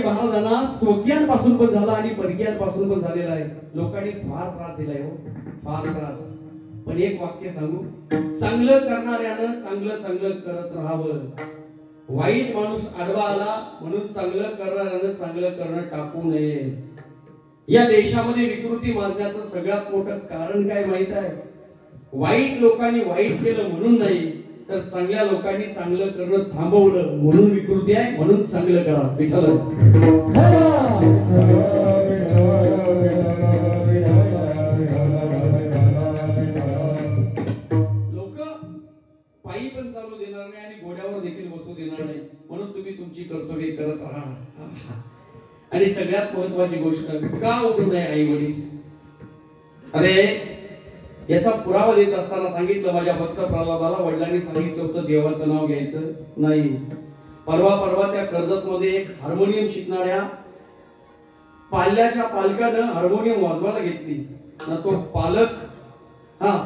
महाराजांना स्वकीयांपासून पण झाला आणि परकीयांपासून पण झालेला आहे. लोकांनी फार त्रास दिलाय हो, फार त्रास. पण एक वाक्य सांगू, चांगलं करणाऱ्यानं चांगलं करत राहावं. वाईट माणूस आडवा आला म्हणून चांगलं करणाऱ्यानं चांगलं करणं टाकू नये. या देशामध्ये विकृती माजण्याचं सगळ्यात मोठं कारण काय माहित आहे? वाईट लोकांनी वाईट केलं म्हणून नाही, तर चांगल्या लोकांनी चांगलं करणं थांबवलं म्हणून विकृती आहे. म्हणून चांगलं करा. विठ्ठल लोक पायी पण चालू देणार नाही आणि घोड्यावर देखील बसू देणार नाही. म्हणून तुम्ही तुमची कर्तव्ये करत राहा. आणि सगळ्यात महत्वाची गोष्ट, का ओढू नये आई वडील? अरे याचा पुरावा देत असताना सांगितलं, माझ्या भक्त प्रल्हादाला वडिलांनी सांगितलं होतं देवाचं नाव घ्यायचं नाही. परवा त्या कर्जत मध्ये एक हार्मोनियम शिकणाऱ्या पालकानं हार्मोनियम वाजवायला घेतली ना. तो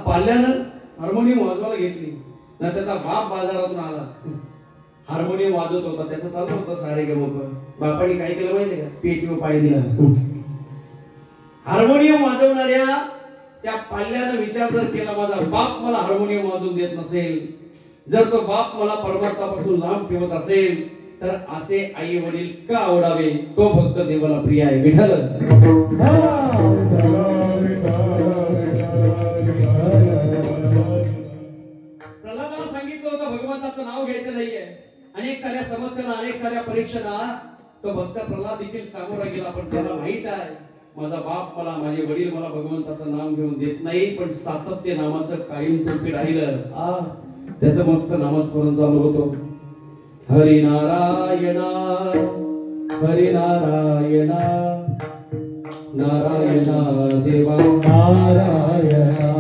पाल्यानं हार्मोनियम वाजवायला घेतली ना. त्याचा बाप बाजारातून आला, हार्मोनियम वाजवत होता, त्याचं चालू होतं सारे गमप. बापाने काय केलं माहितीये का? पेटीवर पाय दिला. हार्मोनियम वाजवणाऱ्या त्या पाल्यानं विचार जर केला, माझा बाप मला हार्मोनियम वाजवून देत नसेल, जर तो बाप मला परमार्थापासून लांब ठेवत असेल, तर असे आई वडील का आवडावे? तो भक्त देवाला प्रिय आहे. विठ्ठल प्रल्हादाला सांगितलं होतं भगवंताचं नाव घ्यायचं नाहीये. अनेक साऱ्या समस्यांना, अनेक साऱ्या परीक्षांना तो भक्त प्रल्हाद देखील सामोरा गेला. पण त्याला माहित आहे, माझा बाप मला, माझे वडील मला भगवंताचं नाम घेऊन देत नाही, पण सातत्य नामाचं कायमस्वरूपी राहिलं. त्याचं मस्त नामस्मरण चालू होतो. हरिनारायणा हरिनारायणा नारायणा देवा नारायणा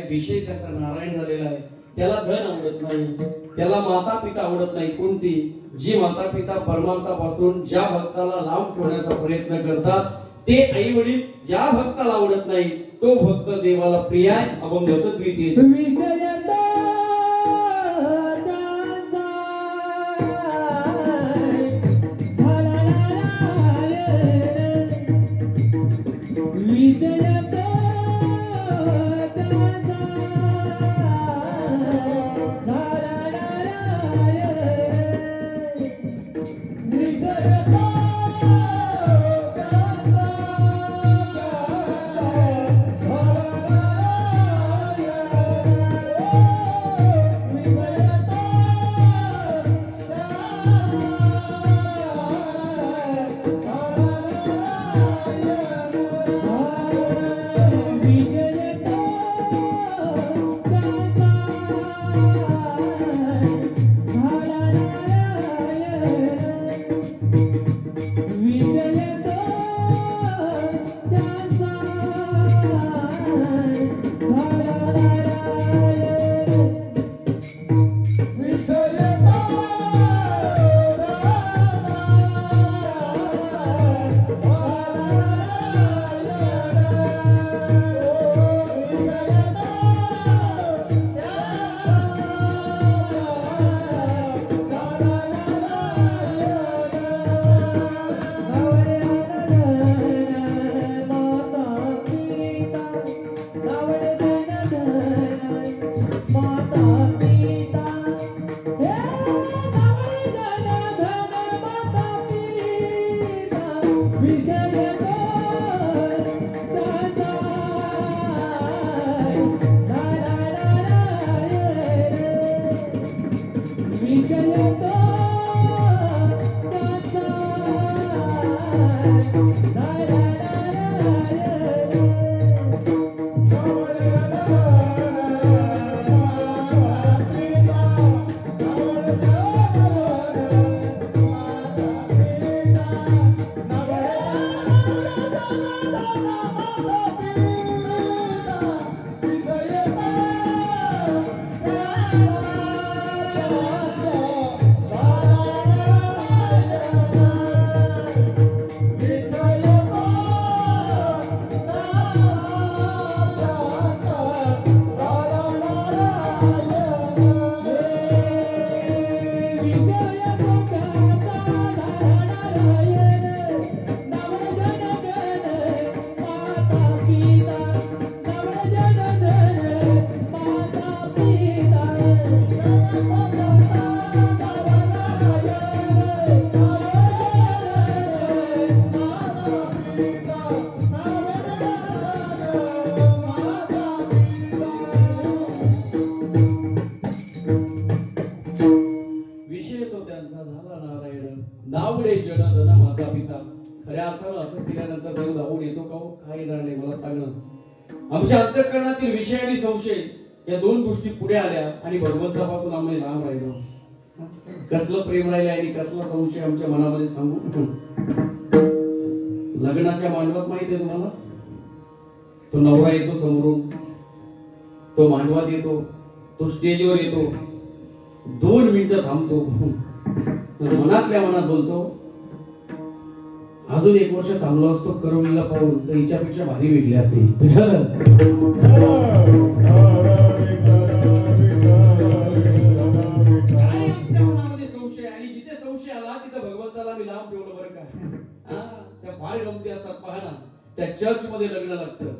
विषय त्याचा नारायण झालेला आहे. त्याला धन आवडत नाही, त्याला माता पिता आवडत नाही. कोणती? जी माता पिता परमार्थापासून ज्या भक्ताला लांब ठेवण्याचा प्रयत्न करतात, ते आई वडील ज्या भक्ताला आवडत नाही, तो भक्त देवाला प्रिय आहे. अभंगाचं द्वितीय माता पिता हे नवजन धन माता पिता विजय नावडे जन धन माता पिता. खऱ्या अर्थानं असं केल्यानंतर देव धावून येतो का हो? काय येणार नाही मला सांगणं. आमच्या अंतःकरणातील विषय आणि संशय या दोन गोष्टी पुढे आल्या आणि भगवंतापासून आम्ही लांब राहिलो. कसलं प्रेम राहिलं आणि कसला संशय आमच्या मनामध्ये सांगू. लग्नाच्या मांडवात माहिती आहे तुम्हाला, तो नवरा येतो समोरून, तो मांडवात येतो, तो स्टेजवर येतो, 2 मिनिटं थांबतो, मनातल्या मनात बोलतो, अजून 1 वर्ष थांबलो असतो करोलीला पाहून तर हिच्यापेक्षा भारी भेटली असते. संशय, आणि जिथे संशय आला तिथे भगवंताला मी लांब ठेवलं बरं का. त्या फार गमती असतात पहा ना. त्या चर्च मध्ये लग्न लागतं,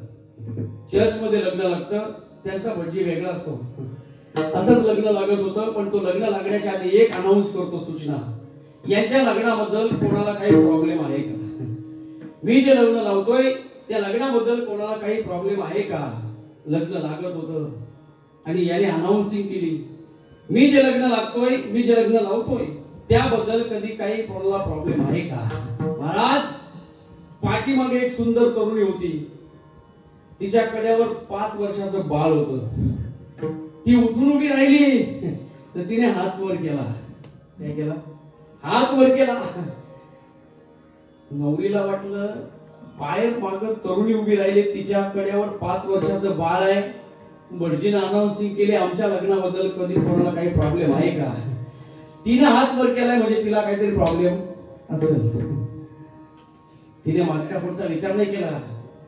चर्च मध्ये लग्न लागतं, त्यांचा भजी वेगळा असतो. असंच लग्न लागत होतं, पण तो लग्न लागण्याच्या आधी एक अनाउन्स करतो सूचना, यांच्या लग्नाबद्दल कोणाला काही प्रॉब्लेम आहे का. मी जे लग्न लावतोय त्या लग्नाबद्दल कोणाला काही प्रॉब्लेम आहे का. लग्न लागत होतं आणि याने अनाउन्सिंग केली, मी जे लग्न लागतोय, मी जे लग्न लावतोय त्याबद्दल कधी काही कोणाला प्रॉब्लेम आहे का. महाराज, पाठीमागे एक सुंदर तरुणी होती, तिच्या कड्यावर 5 वर्षाचं बाळ होतं. ती उठून उभी राहिली तर तिने हात वर केला. काय केला? हात वर केला. नवरीला वाटलं बाहेर माग तरुणी उभी राहिली, तिच्या कड्यावर 5 वर्षाचं बाळ आहे. भटजीने अनाउन्सिंग केली, आमच्या लग्नाबद्दल कधी कोणाला काही प्रॉब्लेम आहे का. तिने हात वर केलाय म्हणजे तिला काहीतरी प्रॉब्लेम असेल. तिने मागच्या पुढचा विचार नाही केला.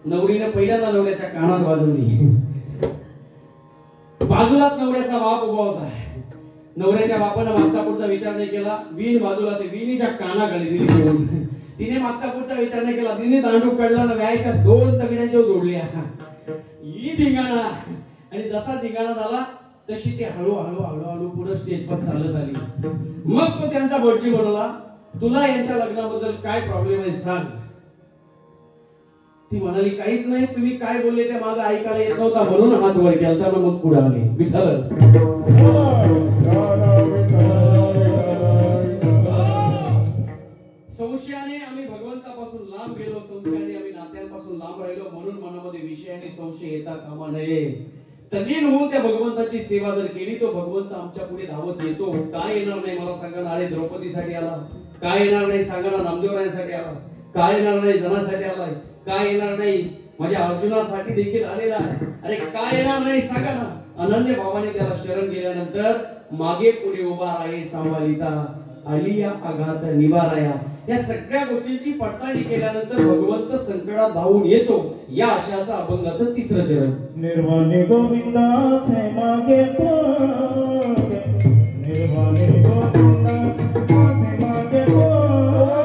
नवरीने पहिल्यांदा नवऱ्याच्या कानात वाजवली. बाजूलाच नवऱ्याचा बाप उभा होता. नवऱ्याच्या बापानं मागचा पुढचा विचार नाही केला. वीण बाजूला, ते विणीच्या कानाखाली दिली ठेवून. तिने मागचा पुढचा विचार नाही केला. तिने दांडूक काढला ना, व्यायच्या 2 तगड्यांच्या जोडल्या. ही धिंगाणा, आणि जसा धिंगाणा झाला तशी ती हळूहळू पुढे स्टेजवर चालत आली. मग तो त्यांचा भटजी बनवला. तुला यांच्या लग्नाबद्दल काय प्रॉब्लेम आहे सांग. ती म्हणाली काहीच नाही, तुम्ही काय बोलले ते माझं ऐकायला येत नव्हता म्हणून हात वर केलता, मग पुढे आले. विठ्ठल संशयाने आम्ही भगवंतापासून लांब गेलो, संशयाने आम्ही नात्यांपासून लांब राहिलो, म्हणून मनामध्ये विषय आणि संशय येता कामा नये. तल्लीन होऊन त्या भगवंताची सेवा जर केली तो भगवंत आमच्या पुढे धावत येतो. काय येणार नाही मला सांगा ना. अरे द्रौपदीसाठी आला. काय येणार नाही सांगा ना. नामदेवरायांसाठी आला. काय येणार नाही जनासाठी आलाय. काय येणार नाही माझ्या अर्जुनासाठी देखील आलेला आहे. अरे काय येणार नाही सांगा ना. अनन्य भावाने त्याला शरण गेल्यानंतर मागे पुढे उभा आहे सांभाळिता, आलिया आघात निवाराया. या सगळ्या गोष्टींची पडताळणी केल्यानंतर भगवंत संकटात धावून येतो. या आशयाचं अभंगाचं 3रं चरण. निर्वाणे गोविंदाचे मागे पुढे, निर्वाणे गोविंदाचे मागे पुढे,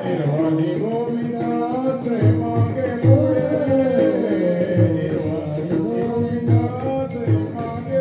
निर्वाणे गोविंदाचे मागे पुढे, निर्वाणे गोविंदाचे मागे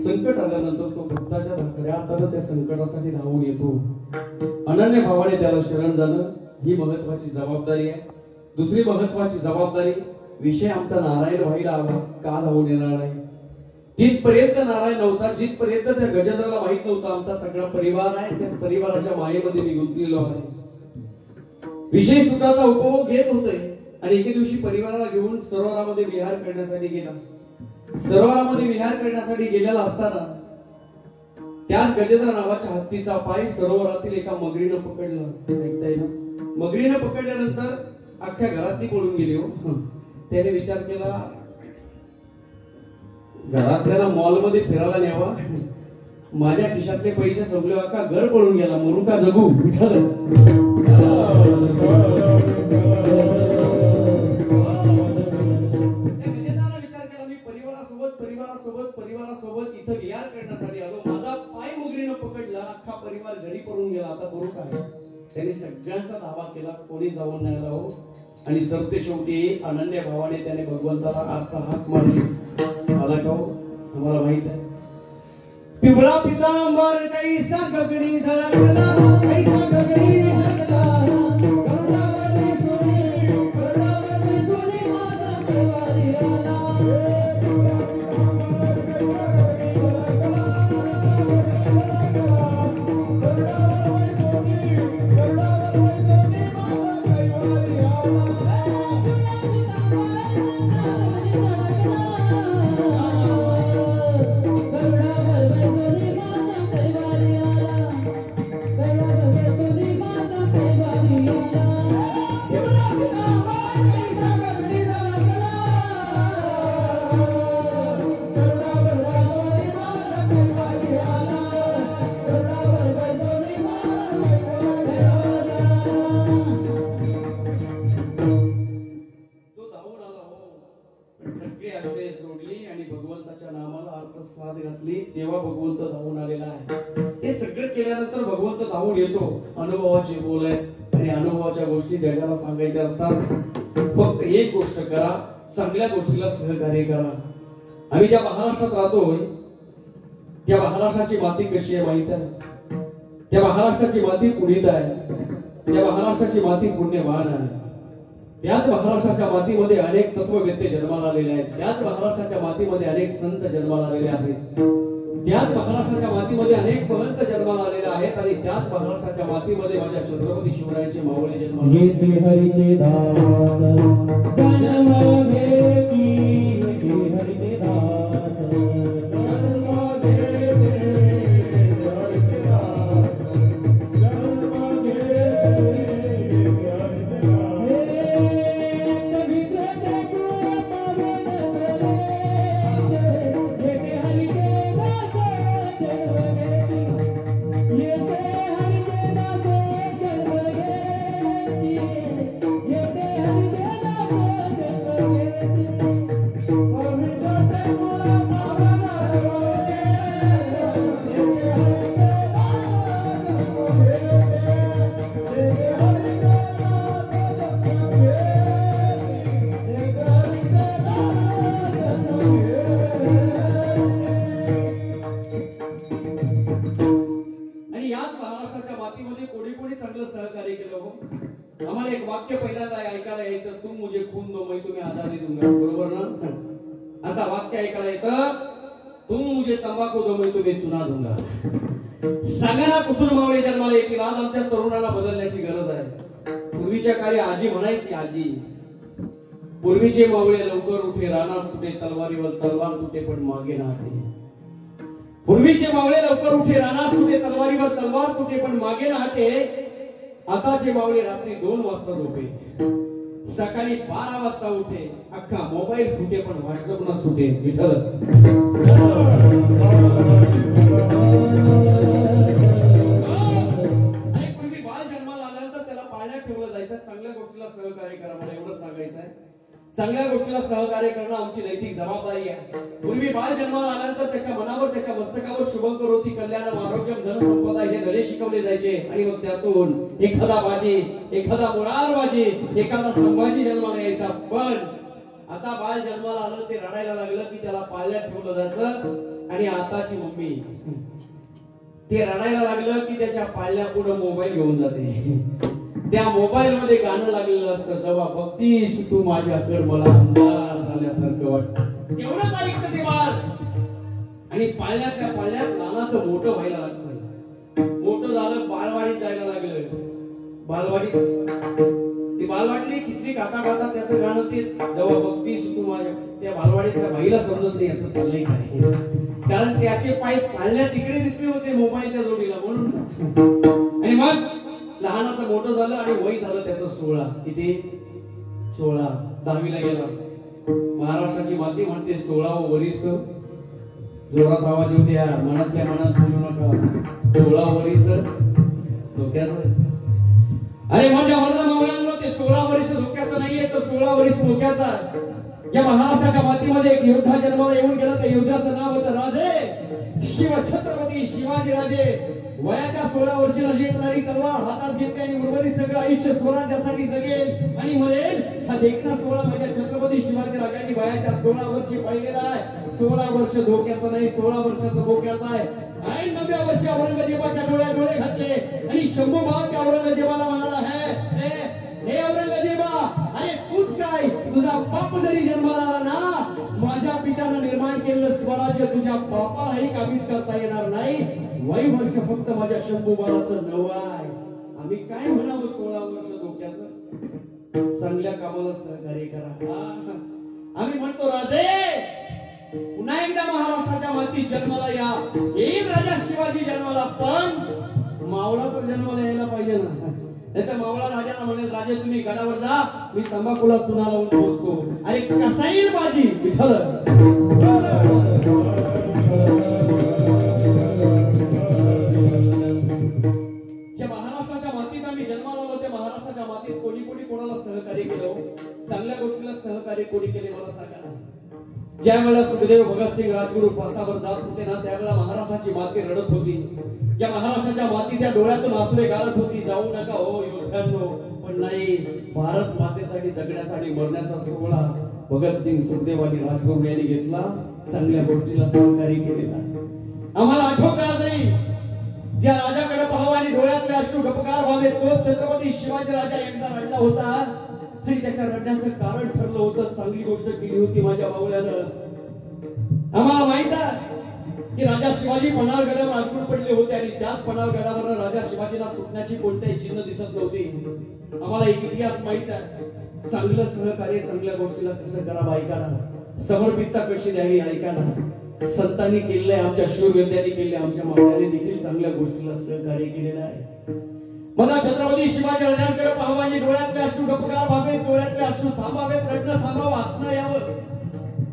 संकट आल्यानंतर तो भक्ताच्या खऱ्या अर्थानं त्या संकटासाठी धावून येतो. अनन्य भावाने त्याला शरण जाणं ही महत्वाची जबाबदारी आहे. दुसरी महत्वाची जबाबदारी, विषय आमचा नारायण व्हायला हवा, का धावून येणार नाही. तिथपर्यंत नारायण नव्हता, जिथपर्यंत त्या गजेंद्राला माहित नव्हतं आमचा सगळा परिवार आहे, त्या परिवाराच्या मायेमध्ये मी गुंतलेलो आहे. विषय सुखाचा उपभोग घेत होते आणि एके दिवशी परिवाराला घेऊन सरोवरामध्ये विहार करण्यासाठी गेला. सरोवरामध्ये विहार करण्यासाठी गेलेला असताना त्याच गजेंद्र नावाच्या हत्तीचा पाय सरोवरातील एका मगरीनं पकडला. ऐकता येईल मगरीनं पकडल्यानंतर अख्ख्या घरातली पळून गेली. हो त्याने विचार केला घरातल्याला मॉल मध्ये फिरायला न्यावा, माझ्या खिशातले पैसे संपले का घर पळून गेला, मरू का जगू. परिवारासोबत इथं विहार करण्यासाठी आलो, माझा पाय मगरीनं पकडला, अख्खा परिवार घरी पळून गेला, आता करू काय. त्यांनी सगळ्यांचा दावा केला, कोणी जाऊन नाही आला. हो आणि सरते शेवटी अनन्य भावाने त्याने भगवंताला आता हाक मारली. मला का हो आम्हाला माहित आहे पिवळा पितांबर कैसा गगडी झळकला, कैसा गगडी झळकला, गरुडावरती सोने, गरुडावरती सोने माझा परिवार आला. तेव्हा भगवंत धावून आलेला आहे. हे सगळं केल्यानंतर भगवंत धावून येतो. अनुभवाचे बोल आहे आणि अनुभवाच्या गोष्टी जगाला सांगायच्या असतात. फक्त एक गोष्ट करा, चांगल्या गोष्टीला सहकार्य करा. आम्ही ज्या महाराष्ट्रात राहतोय त्या महाराष्ट्राची माती कशी आहे माहित आहे? त्या महाराष्ट्राची माती पुनीत आहे, त्या महाराष्ट्राची माती पुण्यवान आहे. त्याच महाराष्ट्राच्या मातीमध्ये अनेक तत्ववेत्ते जन्माला आलेले आहेत, त्याच महाराष्ट्राच्या मातीमध्ये अनेक संत जन्माला आलेले आहेत, त्याच महाराष्ट्राच्या मातीमध्ये अनेक महंत जन्माला आलेले आहेत आणि त्याच महाराष्ट्राच्या मातीमध्ये माझ्या छत्रपती शिवरायांचे मावळे जन्माला येते हरीचे दास जन्म घेती, येते हरीचे दास जन्म घेते, हरीचे दास जन्म घेते, हरीचे आता वाक्य ऐकायला येतं, तुम मुझे तंबाखू दो मैं तुम्हें चुना दूंगा. सांगा ना कुठून मावळे जन्माला येतील. आज आमच्या तरुणांना बदलण्याची गरज आहे. पूर्वीच्या काळी आजी म्हणायची, आजी पूर्वीचे मावळे लवकर उठे, रानात सुटे, तलवारीवर तलवार तुटे पण मागे ना हटे. पूर्वीचे मावळे लवकर उठे, रानात सुटे, तलवारीवर तलवार तुटे पण मागे ना हटे. आताचे मावळे रात्री 2 वाजता झोपे, सकाळी 12 वाजता उठे, अख्खा मोबाईल फुटे पण व्हॉट्सअप न सुटे. विठ्ठल आणि पूर्वी बाळ जन्माला आल्यानंतर त्याला पाळण्यात ठेवलं जायचं. चांगल्या गोष्टीला सहकार्य करा, मला एवढं सांगायचं आहे. चांगल्या गोष्टीला सहकार्य करणं आमची नैतिक जबाबदारी आहे. पूर्वी बाळ जन्माला आल्यानंतर त्याच्या मनावर, त्याच्या मस्तकावर शुभंकर होती, कल्याणम, आरोग्यम, धन संपदा हे धडे शिकवले जायचे. आणि मग त्यातून एखादा बाजी, एखादा मुरार बाजी, एखादा संभाजी जन्माला यायचा. पण आता बाळ जन्माला आलं, ते रडायला लागलं की त्याला पाळण्यात ठेवलं जातं. आणि आताची मम्मी ते रडायला लागलं की त्याच्या पाळण्या पुढे मोबाईल घेऊन जाते. त्या मोबाईल मध्ये गाणं लागलेलं असतं, जेव्हा बघतीस तू माझ्याकडे मला अंधार झाल्यासारखं वाटतं. तेवढंच ऐकतं ते बाळ. आणि त्या पाळण्यात लहानाचं मोठं व्हायला लागतं. मोठं झालं, बालवाडीत जायला लागलं. बालवाडीत ती बालवाडीने खिचडी खाता खाता त्याचं गाणं तेच, जेव्हा बघतीस तू माझ्या. त्या बालवाडीतल्या बाईला समजत नाही याचं चाललंय काय, कारण त्याचे पाय पाळण्यात तिकडे दिसले होते मोबाईलच्या जोडीला म्हणून. आणि मग लहानाचं मोठं झालं आणि वय झालं त्याचं 16. किती? 16. 10वीला गेला. महाराष्ट्राची माती म्हणते 16वं वरीस. जोरात आवाज येऊ द्या, मनातल्या मनात बोलू नका. 16 वरीस धोक्याचं. अरे माझ्या वर्धा मावळ्यांनो, ते 16 वरीस धोक्याचं नाहीये, तर 16 वरीस धोक्याचा. या महाराष्ट्राच्या मातीमध्ये एक योद्धा जन्माला येऊन गेला. त्या योद्ध्याचं नाव होतं राजे शिव छत्रपती शिवाजी राजे. वयाच्या 16 वर्षी नजीकणारी तलवार हातात घेतली आणि उर्वरित सगळं आयुष्य स्वराज्यासाठी जगेल आणि म्हणेल हा देखना 16 माझ्या छत्रपती शिवाजी राजांनी वयाच्या 16 वर्षी पाहिलेला आहे. 16 वर्ष धोक्याचं नाही, 16 वर्षाचं धोक्याचं आहे. आणि 9व्या वर्षी औरंगजेबाच्या डोळ्यात डोळे घातले आणि शंभू महाराज त्या औरंगजेबाला म्हणाला, हे औरंगजेबा, अरे तूच काय, तुझा बाप जरी जन्माला आला ना, माझ्या पित्यानं निर्माण केलेलं स्वराज्य तुझ्या बापालाही काबीज करता येणार नाही. वय वर्ष फक्त माझ्या शंभू बाळाचं नव आहे. आम्ही काय म्हणावं 16 वर्ष धोक्याचं? चांगल्या कामाला सहकार्य करा. आम्ही म्हणतो राजे पुन्हा एकदा महाराष्ट्राच्या मातीत जन्माला या. येईल राजा शिवाजी जन्माला, पण मावळा तर जन्माला यायला पाहिजे ना. नाही तर मावळा राजाला म्हणेल, राजे तुम्ही गडावर जा, मी तंबाखूला चुना लावून पोहोचतो. अरे कसा येईल बाजी? विठ्ठल महाराष्ट्राच्या मातीत आम्ही जन्माला आलो. त्या महाराष्ट्राच्या मातीत कोणी कोणी कोणाला सहकार्य केलं? चांगल्या गोष्टीला सहकार्य कोणी केले मला सांगा. ज्या वेळेला सुखदेव भगतसिंग राजगुरू फासावर जात होते ना, त्यावेळेला महाराष्ट्राची माती रडत होती. या महाराष्ट्राच्या माती त्या डोळ्यातून आसुरे गाळत होती. जाऊ नका हो योद्ध्यांनो, पण नाही, भारत मातेसाठी जगण्याचा आणि मरण्याचा सोहळा भगतसिंग सुखदेव आणि राजगुरू यांनी घेतला. चांगल्या गोष्टीला सहकार्य केलेला आम्हाला आठवतं नाही. ज्या राजाकडे पाहावं आणि डोळ्यातले अश्रू गपकार व्हावे, तो छत्रपती शिवाजी राजा एकदा रडला होता आणि त्याच्या रडण्याचं कारण ठरलं होतं. चांगली गोष्ट केली होती माझ्या मावळ्यानं. आम्हाला माहित आहे की राजा शिवाजी पन्हाळगडावर अडकून पडले होते आणि त्याच पन्हाळगडावर राजा शिवाजीला सुटण्याची कोणतेही चिन्ह दिसत नव्हती. आम्हाला एक इतिहास माहित आहे. चांगलं सहकार्य चांगल्या गोष्टीला कसं करावं ऐकाना, समर्पितता कशी द्यावी ऐकाना. संतांनी केले, आमच्या शूरयोद्ध्यांनी केले, आमच्या मावळ्यांनी देखील चांगल्या गोष्टीला सहकार्य केलेलं आहे. मला छत्रपती शिवाजी राजांकडे पाहावं आणि डोळ्यातले अश्रू गपकार व्हावे, डोळ्यातले अश्रू थांबावेत, रडणं थांबावं, हसणं यावं.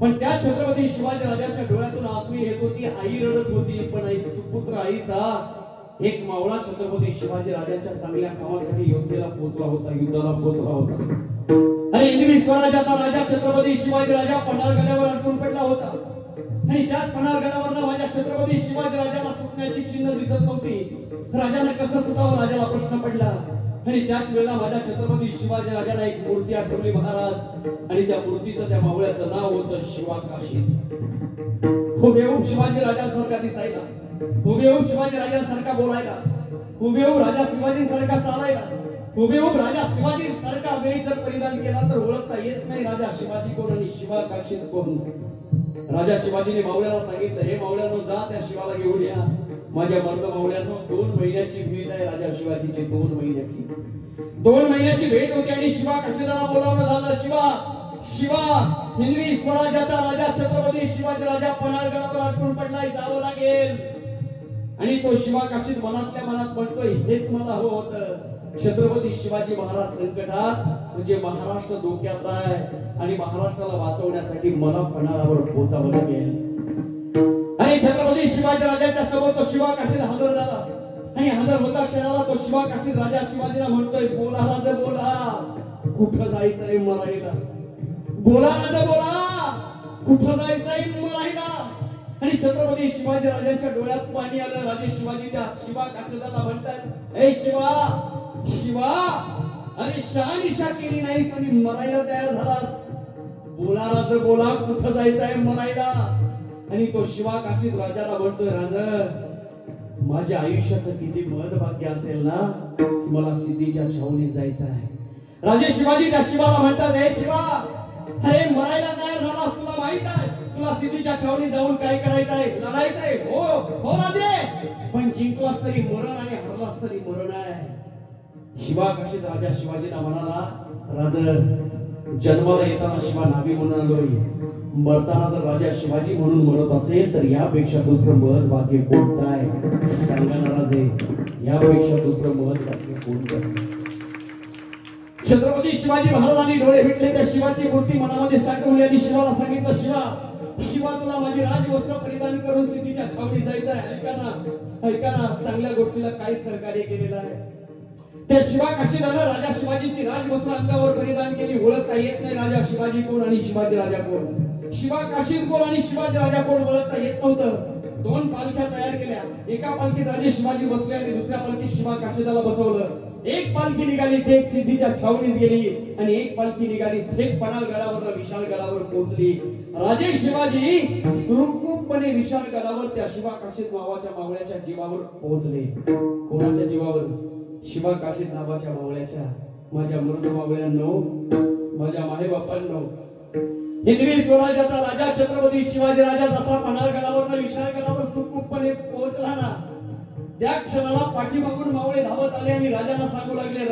पण त्या छत्रपती शिवाजी राजांच्या डोळ्यातून आसू येत होती. आई रडत होती, पण एक सुपुत्र आईचा एक मावळा छत्रपती शिवाजी राजांच्या चांगल्या कामासाठी योद्धेला पोहोचला होता, युद्धाला पोहोचला होता. अरे हिंदवी स्वराज्याचा राजा छत्रपती शिवाजी राजा पन्हाळगडावर अडकून पडला होता आणि त्याच पन्हाळगडावर माझ्या छत्रपती शिवाजी राजाला सुटण्याची चिन्ह दिसत नव्हती. राजाने कसं सुटावं, राजाला प्रश्न पडला. आणि त्याच वेळेला माझ्या छत्रपती शिवाजी राजाला एक मूर्ती आठवली महाराज, आणि त्या मूर्तीचं त्या मावळ्याचं नाव होतं शिवाकाशीत. हुबेहूब शिवाजी राजांसारखा दिसायला, हुबेहूब शिवाजी राजांसारखा बोलायला, हुबेहूब राजा शिवाजींसारखा चालायला, हुबेहूब राजा शिवाजींसारखा वेश जर परिधान केला तर ओळखता येत नाही राजा शिवाजी कोण आणि शिवाकाशीत कोण. राजा शिवाजीने मावळ्याला सांगितलं, हे मावळ्यानो जा त्या शिवाला घेऊन या. माझ्या मर्द मावळ्यानो 2 महिन्याची भेट आहे राजा शिवाजीची, 2 महिन्याची भेट होती आणि शिवाकाशीला बोलावणं झालं. शिवा हिंदवी स्वराज्याचा राजा छत्रपती शिवाजी राजा पन्हाळगडावर अडकून पडलाय, जावं लागेल. आणि तो शिवाकाशीत मनातल्या मनात म्हणतोय, हेच मला हवं होतं. छत्रपती शिवाजी महाराज संकटात म्हणजे महाराष्ट्र धोक्यात आहे आणि महाराष्ट्राला वाचवण्यासाठी मला पन्हाळावर पोहोचावं लागेल. आणि छत्रपती शिवाजी राजांच्या समोर तो शिवाकाशीत हजर झाला आणि हजर होता क्षणाला तो शिवाकाशीत राजा शिवाजीला म्हणतोय, बोला राजा बोला, कुठं जायचंय मराठीला? बोला राजा बोला, कुठं जायचंय मराठीला? आणि छत्रपती शिवाजी राजांच्या डोळ्यात पाणी आलं. राजे शिवाजी त्या शिवाकाशीला म्हणतात, ए शिवा, अरे शहानिशा केली नाहीस आणि मरायला तयार झालास. बोला राजा बोला, कुठं जायचंय मरायला? आणि तो शिवाकाशीत राजाला म्हणतोय, राजा माझ्या आयुष्याचं किती महत्भाग्य असेल ना की मला सिद्धीच्या छावणीत जायचं आहे. राजे शिवाजी त्या शिवाला म्हणतात, हे शिवा, अरे मरायला तयार झालास, तुला माहित आहे तुला सिद्धीच्या छावणीत जाऊन काय करायचंय? लढायचंय? हो राजे, पण जिंकलास तरी मरण आणि हरलास तरी मरण आहे. शिवाकाशीत राजा शिवाजीला म्हणाला, राजा जन्माला येताना शिवा नावी म्हणून आलोय, मरताना जर राजा शिवाजी म्हणून मरत असेल तर यापेक्षा दुसरं महत् भाग्य कोणतं आहे सांगा ना राजे, यापेक्षा दुसरं महत् भाग्य कोणतं आहे? छत्रपती शिवाजी महाराजांनी डोळे भेटले त्या शिवाची मूर्ती मनामध्ये साठवली आणि शिवाला सांगितलं, शिवा तुला माझी राजवस्त्र परिधान करून सिद्धीच्या छावणीत जायचं आहे. ऐका ना चांगल्या गोष्टीला काय सहकार्य केलेलं आहे. त्या शिवा काशीदानं राजा शिवाजीची राजवस्त्र अंगावर परिधान केली. ओळखता येत नाही राजा शिवाजी कोण आणि शिवाजी राजा कोण, शिवा काशीद कोण आणि शिवाजी राजा कोण ओळखता येत नव्हतं. दोन पालख्या तयार केल्या. एका पालखीत राजे शिवाजी बसले आणि दुसऱ्या पालखीत शिवा काशीदाला बसवलं. एक पालखी निघाली थेट सिद्धीच्या छावणीत गेली आणि एक पालखी निघाली थेट पन्हाळगडावर विशाळगडावर पोहोचली. राजे शिवाजी सुरक्षितपणे विशाळगडावर त्या शिवा काशीद नावाच्या मावळ्याच्या जीवावर पोहोचले. कोणाच्या जीवावर? शिवा काशीद नावाच्या मावळ्याच्या. माझ्या मृत मावळ्यांनो, माझ्या माहेबापांनो, हिंदवी स्वराज्याचा राजा छत्रपती शिवाजी राजा जसा पन्हाळगडावर विशाळगडावर सुखरूपपणे पोहोचला ना, त्या क्षणाला पाठीमागून मावळे धावत आले आणि राजाला सांगू लागले,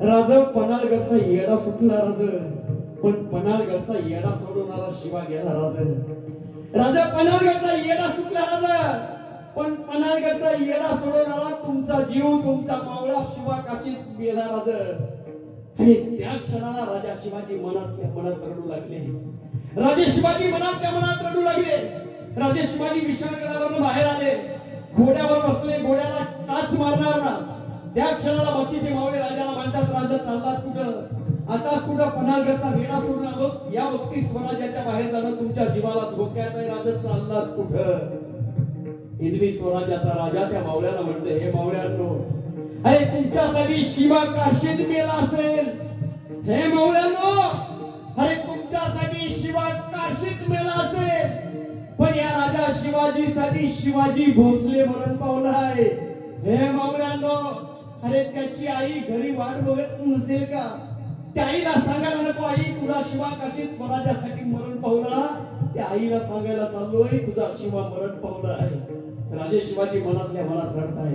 राज पन्हाळगडचा येडा सुटला राज, पण पन्हाळगडचा येडा सोडवणारा शिवा गेला राजा पन्हाळगडचा येडा सुटला राज, पण पन्हाळगडचा येडा सोडवणारा तुमचा जीव, तुमचा मावळा शिवा काशीत गेला राज. आणि त्या क्षणाला राजा शिवाजी मनात रडू लागले. राजे शिवाजी मनात रडू लागले. राजे शिवाजी विशाळगडावरून बाहेर आले. घोड्यावर बसले. घोड्याला टाच मारणार ना, त्या क्षणाला बाकीचे मावळे राजाला म्हणतात, राजा चाललात कुठं? आताच कुठं? पन्हाळगडचा वेढा सोडून आलो. या वक्ती स्वराज्याच्या बाहेर जाणं तुमच्या जीवाला धोक्यात आहे. राजा चाललात कुठं? हिंदवी स्वराज्याचा राजा त्या मावळ्याला म्हणतोय, हे मावळ्यांनो, अरे तुमच्यासाठी शिवा काशीद मेला असेल. हे मावळ्यांनो, अरे तुमच्यासाठी शिवा काशीद मेला असेल, पण या राजा शिवाजीसाठी शिवाजी भोसले मरण पावलाय. हे मावळ्यांनो, अरे त्याची आई घरी वाट बघत नसेल का? त्या आईला सांगायला नको, आई तुझा शिवा काशीद स्वराज्यासाठी मरण पावला. त्या आईला सांगायला चाललोय, तुझा शिवा मरण पावलाय. राजे शिवाजी मनातल्या मनात रडताय.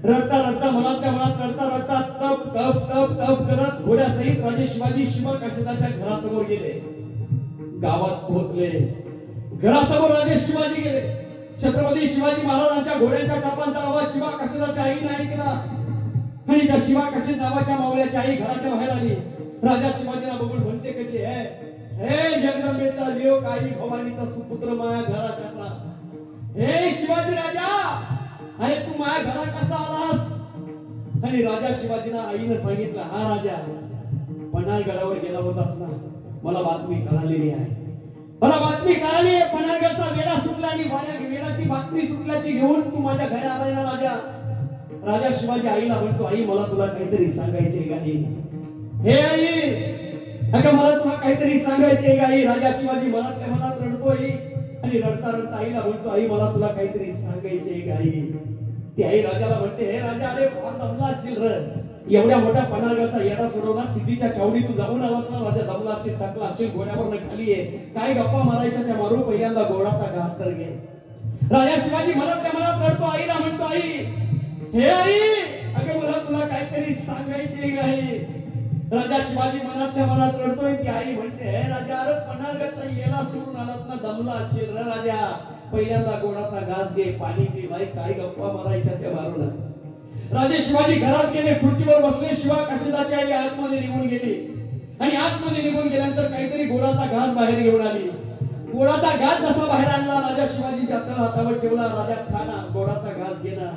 रडता मनातल्या मनात रडता टप टप टप टप करत घोड्यासहित राजे शिवाजी शिवा काशीदाच्या घरासमोर गेले. गावात पोहोचले. घरासमोर राजे शिवाजी गेले. छत्रपती शिवाजी महाराजांच्या घोड्याच्या टापांचा आवाज शिवा काशीदाच्या आईने ऐकला आणि त्या शिवा काशीद नावाच्या मावळ्याची आई घराच्या बाहेर आली. राजा शिवाजीला बघून म्हणते, कशी आहे? हे जगदंबेचा लेक आई भवानीचा सुपुत्र माया घरा कसा? हे शिवाजी राजा, अरे तू माया घरा कसा आलास? आणि राजा शिवाजीला आईने सांगितलं, हा राजा, पन्हाळगडावर गेला होतास ना, मला बातमी कळालेली आहे. पन्हाळगडचा वेढा सुटला आणि वेढाची बातमी सुटल्याची घेऊन तू माझ्या घरी आलाय ना राजा. राजा शिवाजी आईला म्हणतो, आई मला तुला काहीतरी सांगायचे का? हे आई, अगं मला तुला काहीतरी सांगायचे का? राजा शिवाजी मनात रडतोय आणि रडता आईला म्हणतो, आई मला तुला काहीतरी सांगायचे का? ती आई राजाला म्हणते, हे राजा, अरे फार दमला असशील र, एवढ्या मोठ्या पन्हाळगडचा येडा सोडवणार, सिद्धीच्या छावणी तू जाऊन आलास ना राजा, दमला असशील, थकला असशील, घोड्यावर खाली आहे, काय गप्पा मारायच्या त्या मारू, पहिल्यांदा घोडाचा घास तर घे. राजा शिवाजी मनात रडतो. आईला म्हणतो, आई, हे आई, अगं मला तुला काहीतरी सांगायचे का? राजा शिवाजी मनातल्या मनात रडतोय. ती आई म्हणते, हे राजा, अरे पन्हाळगडचा येडा सोडून आलात ना, दमला असशील र राजा, पहिल्यांदा गोडाचा घास घे, पाणी पी, बाई काय गप्पा मारायच्या त्या मारून. राजे शिवाजी घरात गेले, खुर्चीवर बसले. शिवा काशीदाची आई आतमध्ये निघून गेली आणि आतमध्ये निघून गेल्यानंतर काहीतरी गोडाचा घास बाहेर घेऊन आली. गोडाचा घास जसा बाहेर आणला, राजा शिवाजी त्याच्या हातावर ठेवला. राजा खाना, गोडाचा घास घेना.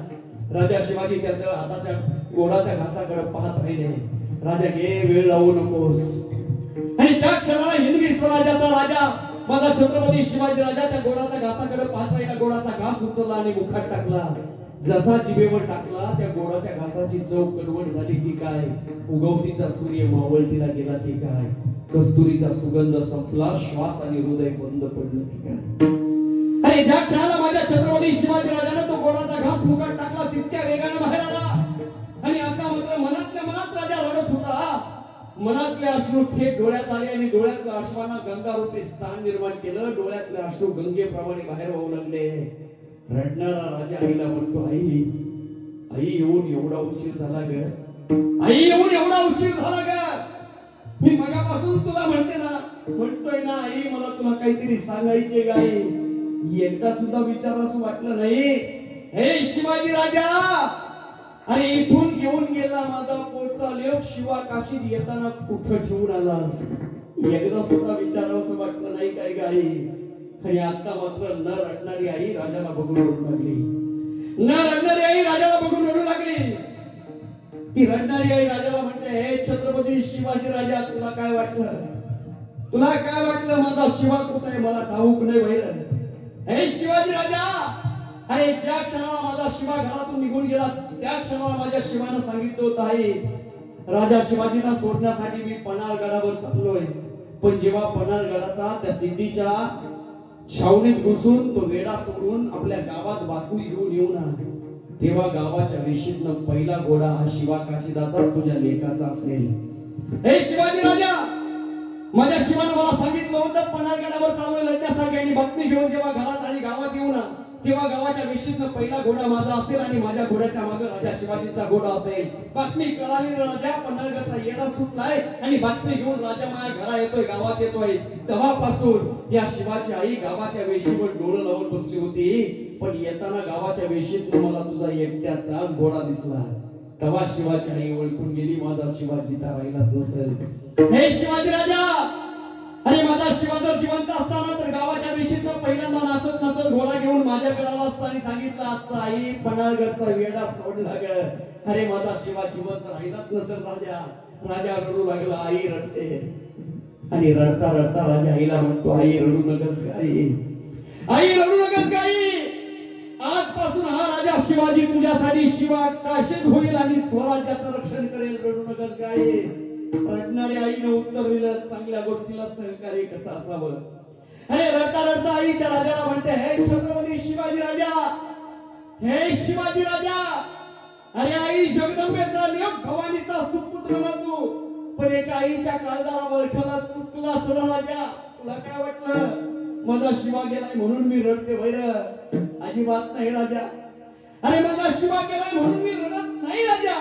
राजा शिवाजी त्याच्या हाताच्या गोडाच्या घासाकडे पाहत राहिले. राजा घे, वेळ लावू नकोस. आणि त्या क्षणाला हिंदवी स्वराज्याचा राजा माझा छत्रपती शिवाजी राजा त्या गोडाच्या घासाकडे पाहत राहिला. गोडाचा घास उचलला आणि मुखात टाकला. जसा जिभेवर टाकला, त्या गोडाच्या घासाची चव कडवट झाली की काय, उगवतीचा सूर्य मावळतीला गेला की काय, कस्तुरीचा सुगंध संपला, श्वास आणि हृदय बंद पडलं की काय. अरे ज्या क्षणाला माझ्या छत्रपती शिवाजी राजाने तो गोडाचा घास मुखात टाकला, तितक्या वेगाने बाहेर आला आणि आता मात्र मनातल्या मनात राजा रडत होता. मनातले अश्रू थेट डोळ्यात आले आणि डोळ्यातल्या अश्वांना गंगा रूपी स्थान निर्माण केलं. डोळ्यातले अश्रू गंगेप्रमाणे बाहेर वाहू लागले. रडणारा राजा आईला म्हणतो, आई येऊन एवढा उशीर झाला ग, आई येऊन एवढा उशीर झाला ग. मी मगापासून तुला म्हणते ना, म्हणतोय ना आई मला तुला काहीतरी सांगायचे गाई. एकदा सुद्धा विचारावं वाटलं नाही. हे शिवाजी राजा, अरे इथून घेऊन गेला माझा पोटचा लेख शिवा काशीत येताना कुठं ठेवून आलास. एकदा सुद्धा विचारावं वाटलं नाही काय गाई. आणि आता मात्र न रडणारी आई राजाला बघून रडू लागली. न रडणारी आई राजाला बघून रडू लागली. ती रडणारी आई राजाला म्हणते, हे छत्रपती शिवाजी राजा, तुला काय वाटलं? तुला काय वाटलं माझा शिवा कुठे आहे? मला ठाऊक नाही बाहेर. हे शिवाजी राजा, अरे ज्या क्षणाला माझा शिवा घरातून निघून गेला त्या क्षणाला माझ्या शिवानं सांगितलं होतं, आई राजा शिवाजींना सोडण्यासाठी मी पन्हाळगडावर चाललोय. पण जेव्हा पन्हाळगडाचा त्या सिद्धीच्या छावणीत घुसून तो वेडा सोडून आपल्या गावात बातमी घेऊन येऊ ना, तेव्हा गावाच्या वेशीतनं पहिला घोडा हा शिवा काशीदाचा तुझ्या लेकाचा असेल. हे शिवाजी राजा, माझ्या शिवानं मला सांगितलं होतं पन्हाळगडावर चाललोय लढण्यासाठी, आणि बातमी घेऊन जेव्हा घरात आणि गावात येऊ ना, तेव्हा गावाच्या वेशीतनं पहिला घोडा माझा असेल आणि माझ्या घोड्याच्या मागे राजा शिवाजीचा घोडा असेल. बातमी कळाली राजा पन्हाळगडचा येडा सुटलाय आणि बातमी घेऊन राजा माझ्या घरा येतोय, गावात येतोय. तेव्हापासून या शिवाची आई गावाच्या वेशीवर डोळं लावून बसली होती. पण येताना गावाच्या वेशीत मला तुझा एकट्याचाच घोडा दिसला. तेव्हा शिवाची आई ओळखून गेली, माझा शिवा जिता राहिलाच नसेल. हे शिवाजी राजा, अरे माझा शिवा जर जिवंत असताना तर गावाच्या वेशीतनं पहिल्यांदा नाचत नाचत घोडा घेऊन माझ्याकडे आला असता आणि सांगितलं असतं, आई पन्हाळगडचा वेडा सोडला ग. अरे माझा शिवा जिवंत राहिलाच नसेल. राजा रडू लागला. आई रडते आणि रडता रडता राजा आईला म्हणतो, आई रडू नकस गाई, आई रडू नकस गाई. आजपासून हा राजा शिवाजी तुझ्यासाठी शिवा काशीद होईल आणि स्वराज्याचं रक्षण करेल. रडू नकस गाई. रडणाऱ्या आईने उत्तर दिलं, चांगल्या गोष्टीला सहकार्य कसं असावं. अरे रडता रडता आई त्या राजाला म्हणते, हे छत्रपती शिवाजी राजा, हे शिवाजी राजा, अरे आई जगदंबेचा लेक भवानीचा सुपुत्र ना तू, पण एका आईच्या काळजाला वळखाला चुकला असला राजा. तुला काय वाटलं माझा शिवा गेलाय म्हणून मी रडते? वैर अजिबात नाही राजा. अरे माझा शिवा गेलाय म्हणून मी रडत नाही राजा.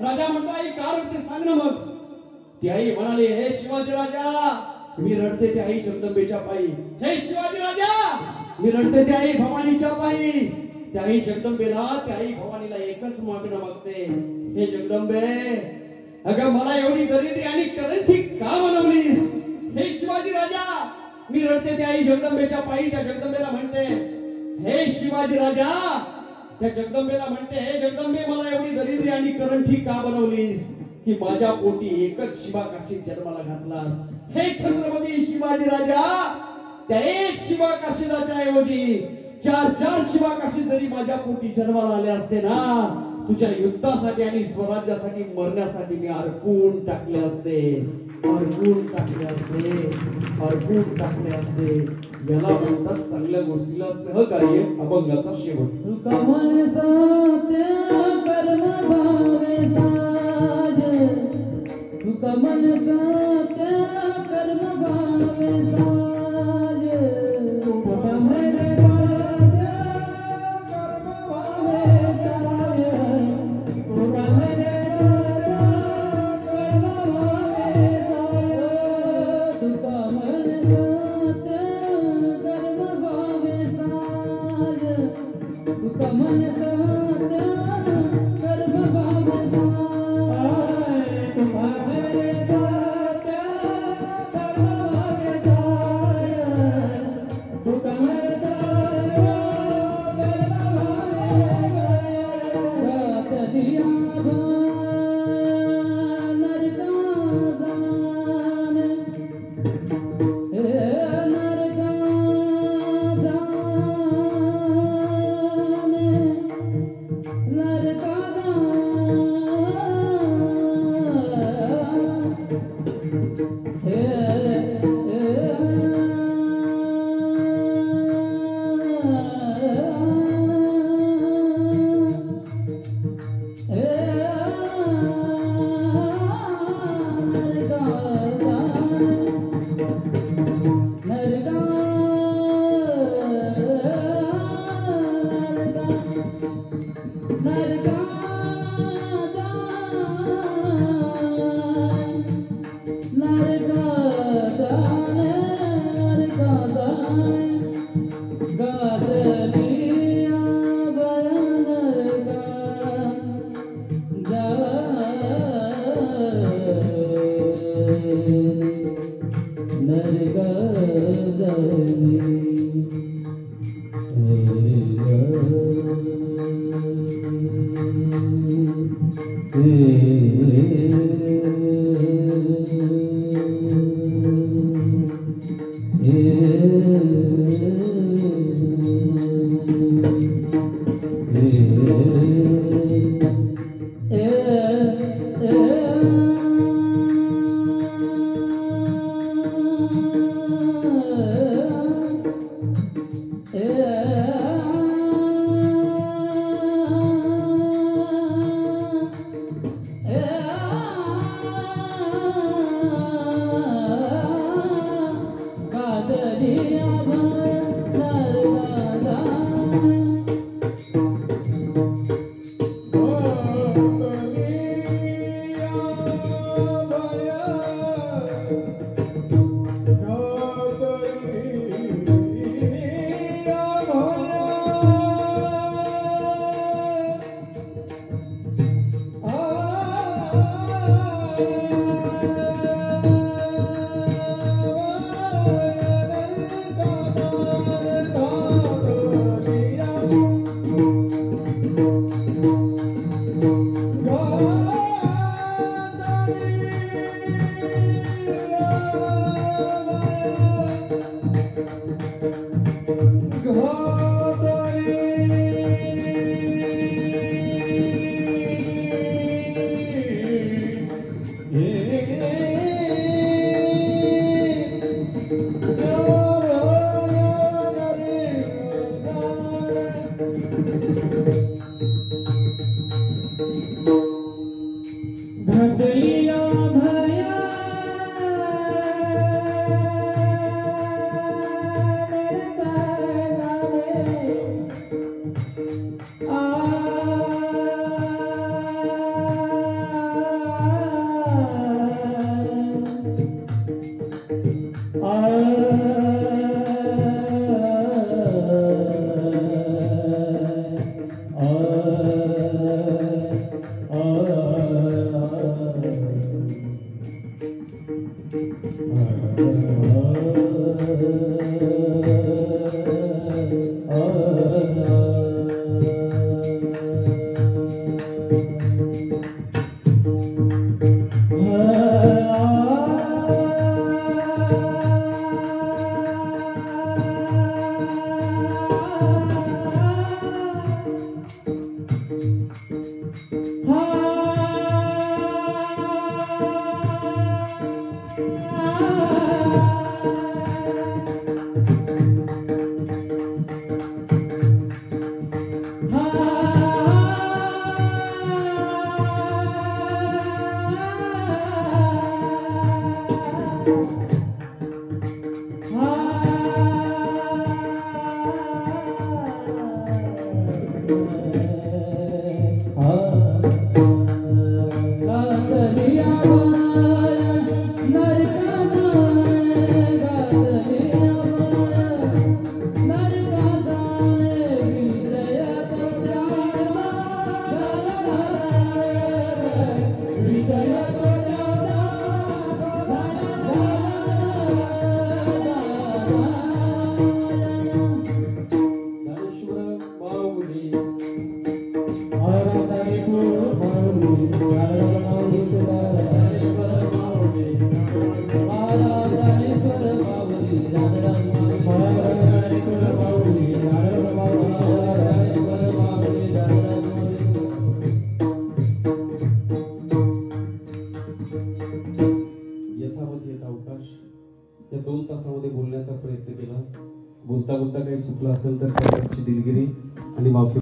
राजा म्हणतो, आई का रडते सांग ना मग. ती आई म्हणाली, हे शिवाजी राजा, मी रडते त्या आई जगदंबेच्या पायी. हे शिवाजी राजा, मी रडते त्या आई भवानीच्या पायी. त्या आई जगदंबेला, त्या आई भवानीला एकच मागणं मागते, हे जगदंबे, अगं मला एवढी दरिद्री आणि कळंठी का बनवलीस? हे शिवाजी राजा, मी रडते त्या आई जगदंबेच्या पायी. त्या जगदंबेला म्हणते, हे शिवाजी राजा, त्या जगदंबेला म्हणते, हे जगदंबे मला एवढी दरिद्री आणि करंठी का बनवलीस की माझ्या पोटी एकच शिवा काशीद जन्माला घातलास? हे छत्रपती शिवाजी राजा, त्या एक शिवा काशीदाच्या ऐवजी चार चार शिवा काशीद जरी माझ्या पोटी जन्माला आले असते ना, तुझ्या युद्धासाठी आणि स्वराज्यासाठी मरण्यासाठी मी अर्पून टाकले असते, अर्पून टाकले असते, अर्पून टाकले असते. याला म्हणतात चांगल्या गोष्टीला सहकार्य, अभंगाचा शेवट. कमन सत्य कर्म भावे साज, कमन सत्य कर्म भावे साज, कमन सत्य कर्म भावे साज, कमन कमल सत्य कर्म भावे साज, कमल सत्य कर्म भावे साज, कमल सत्य कर्म भावे दिया Narga Hare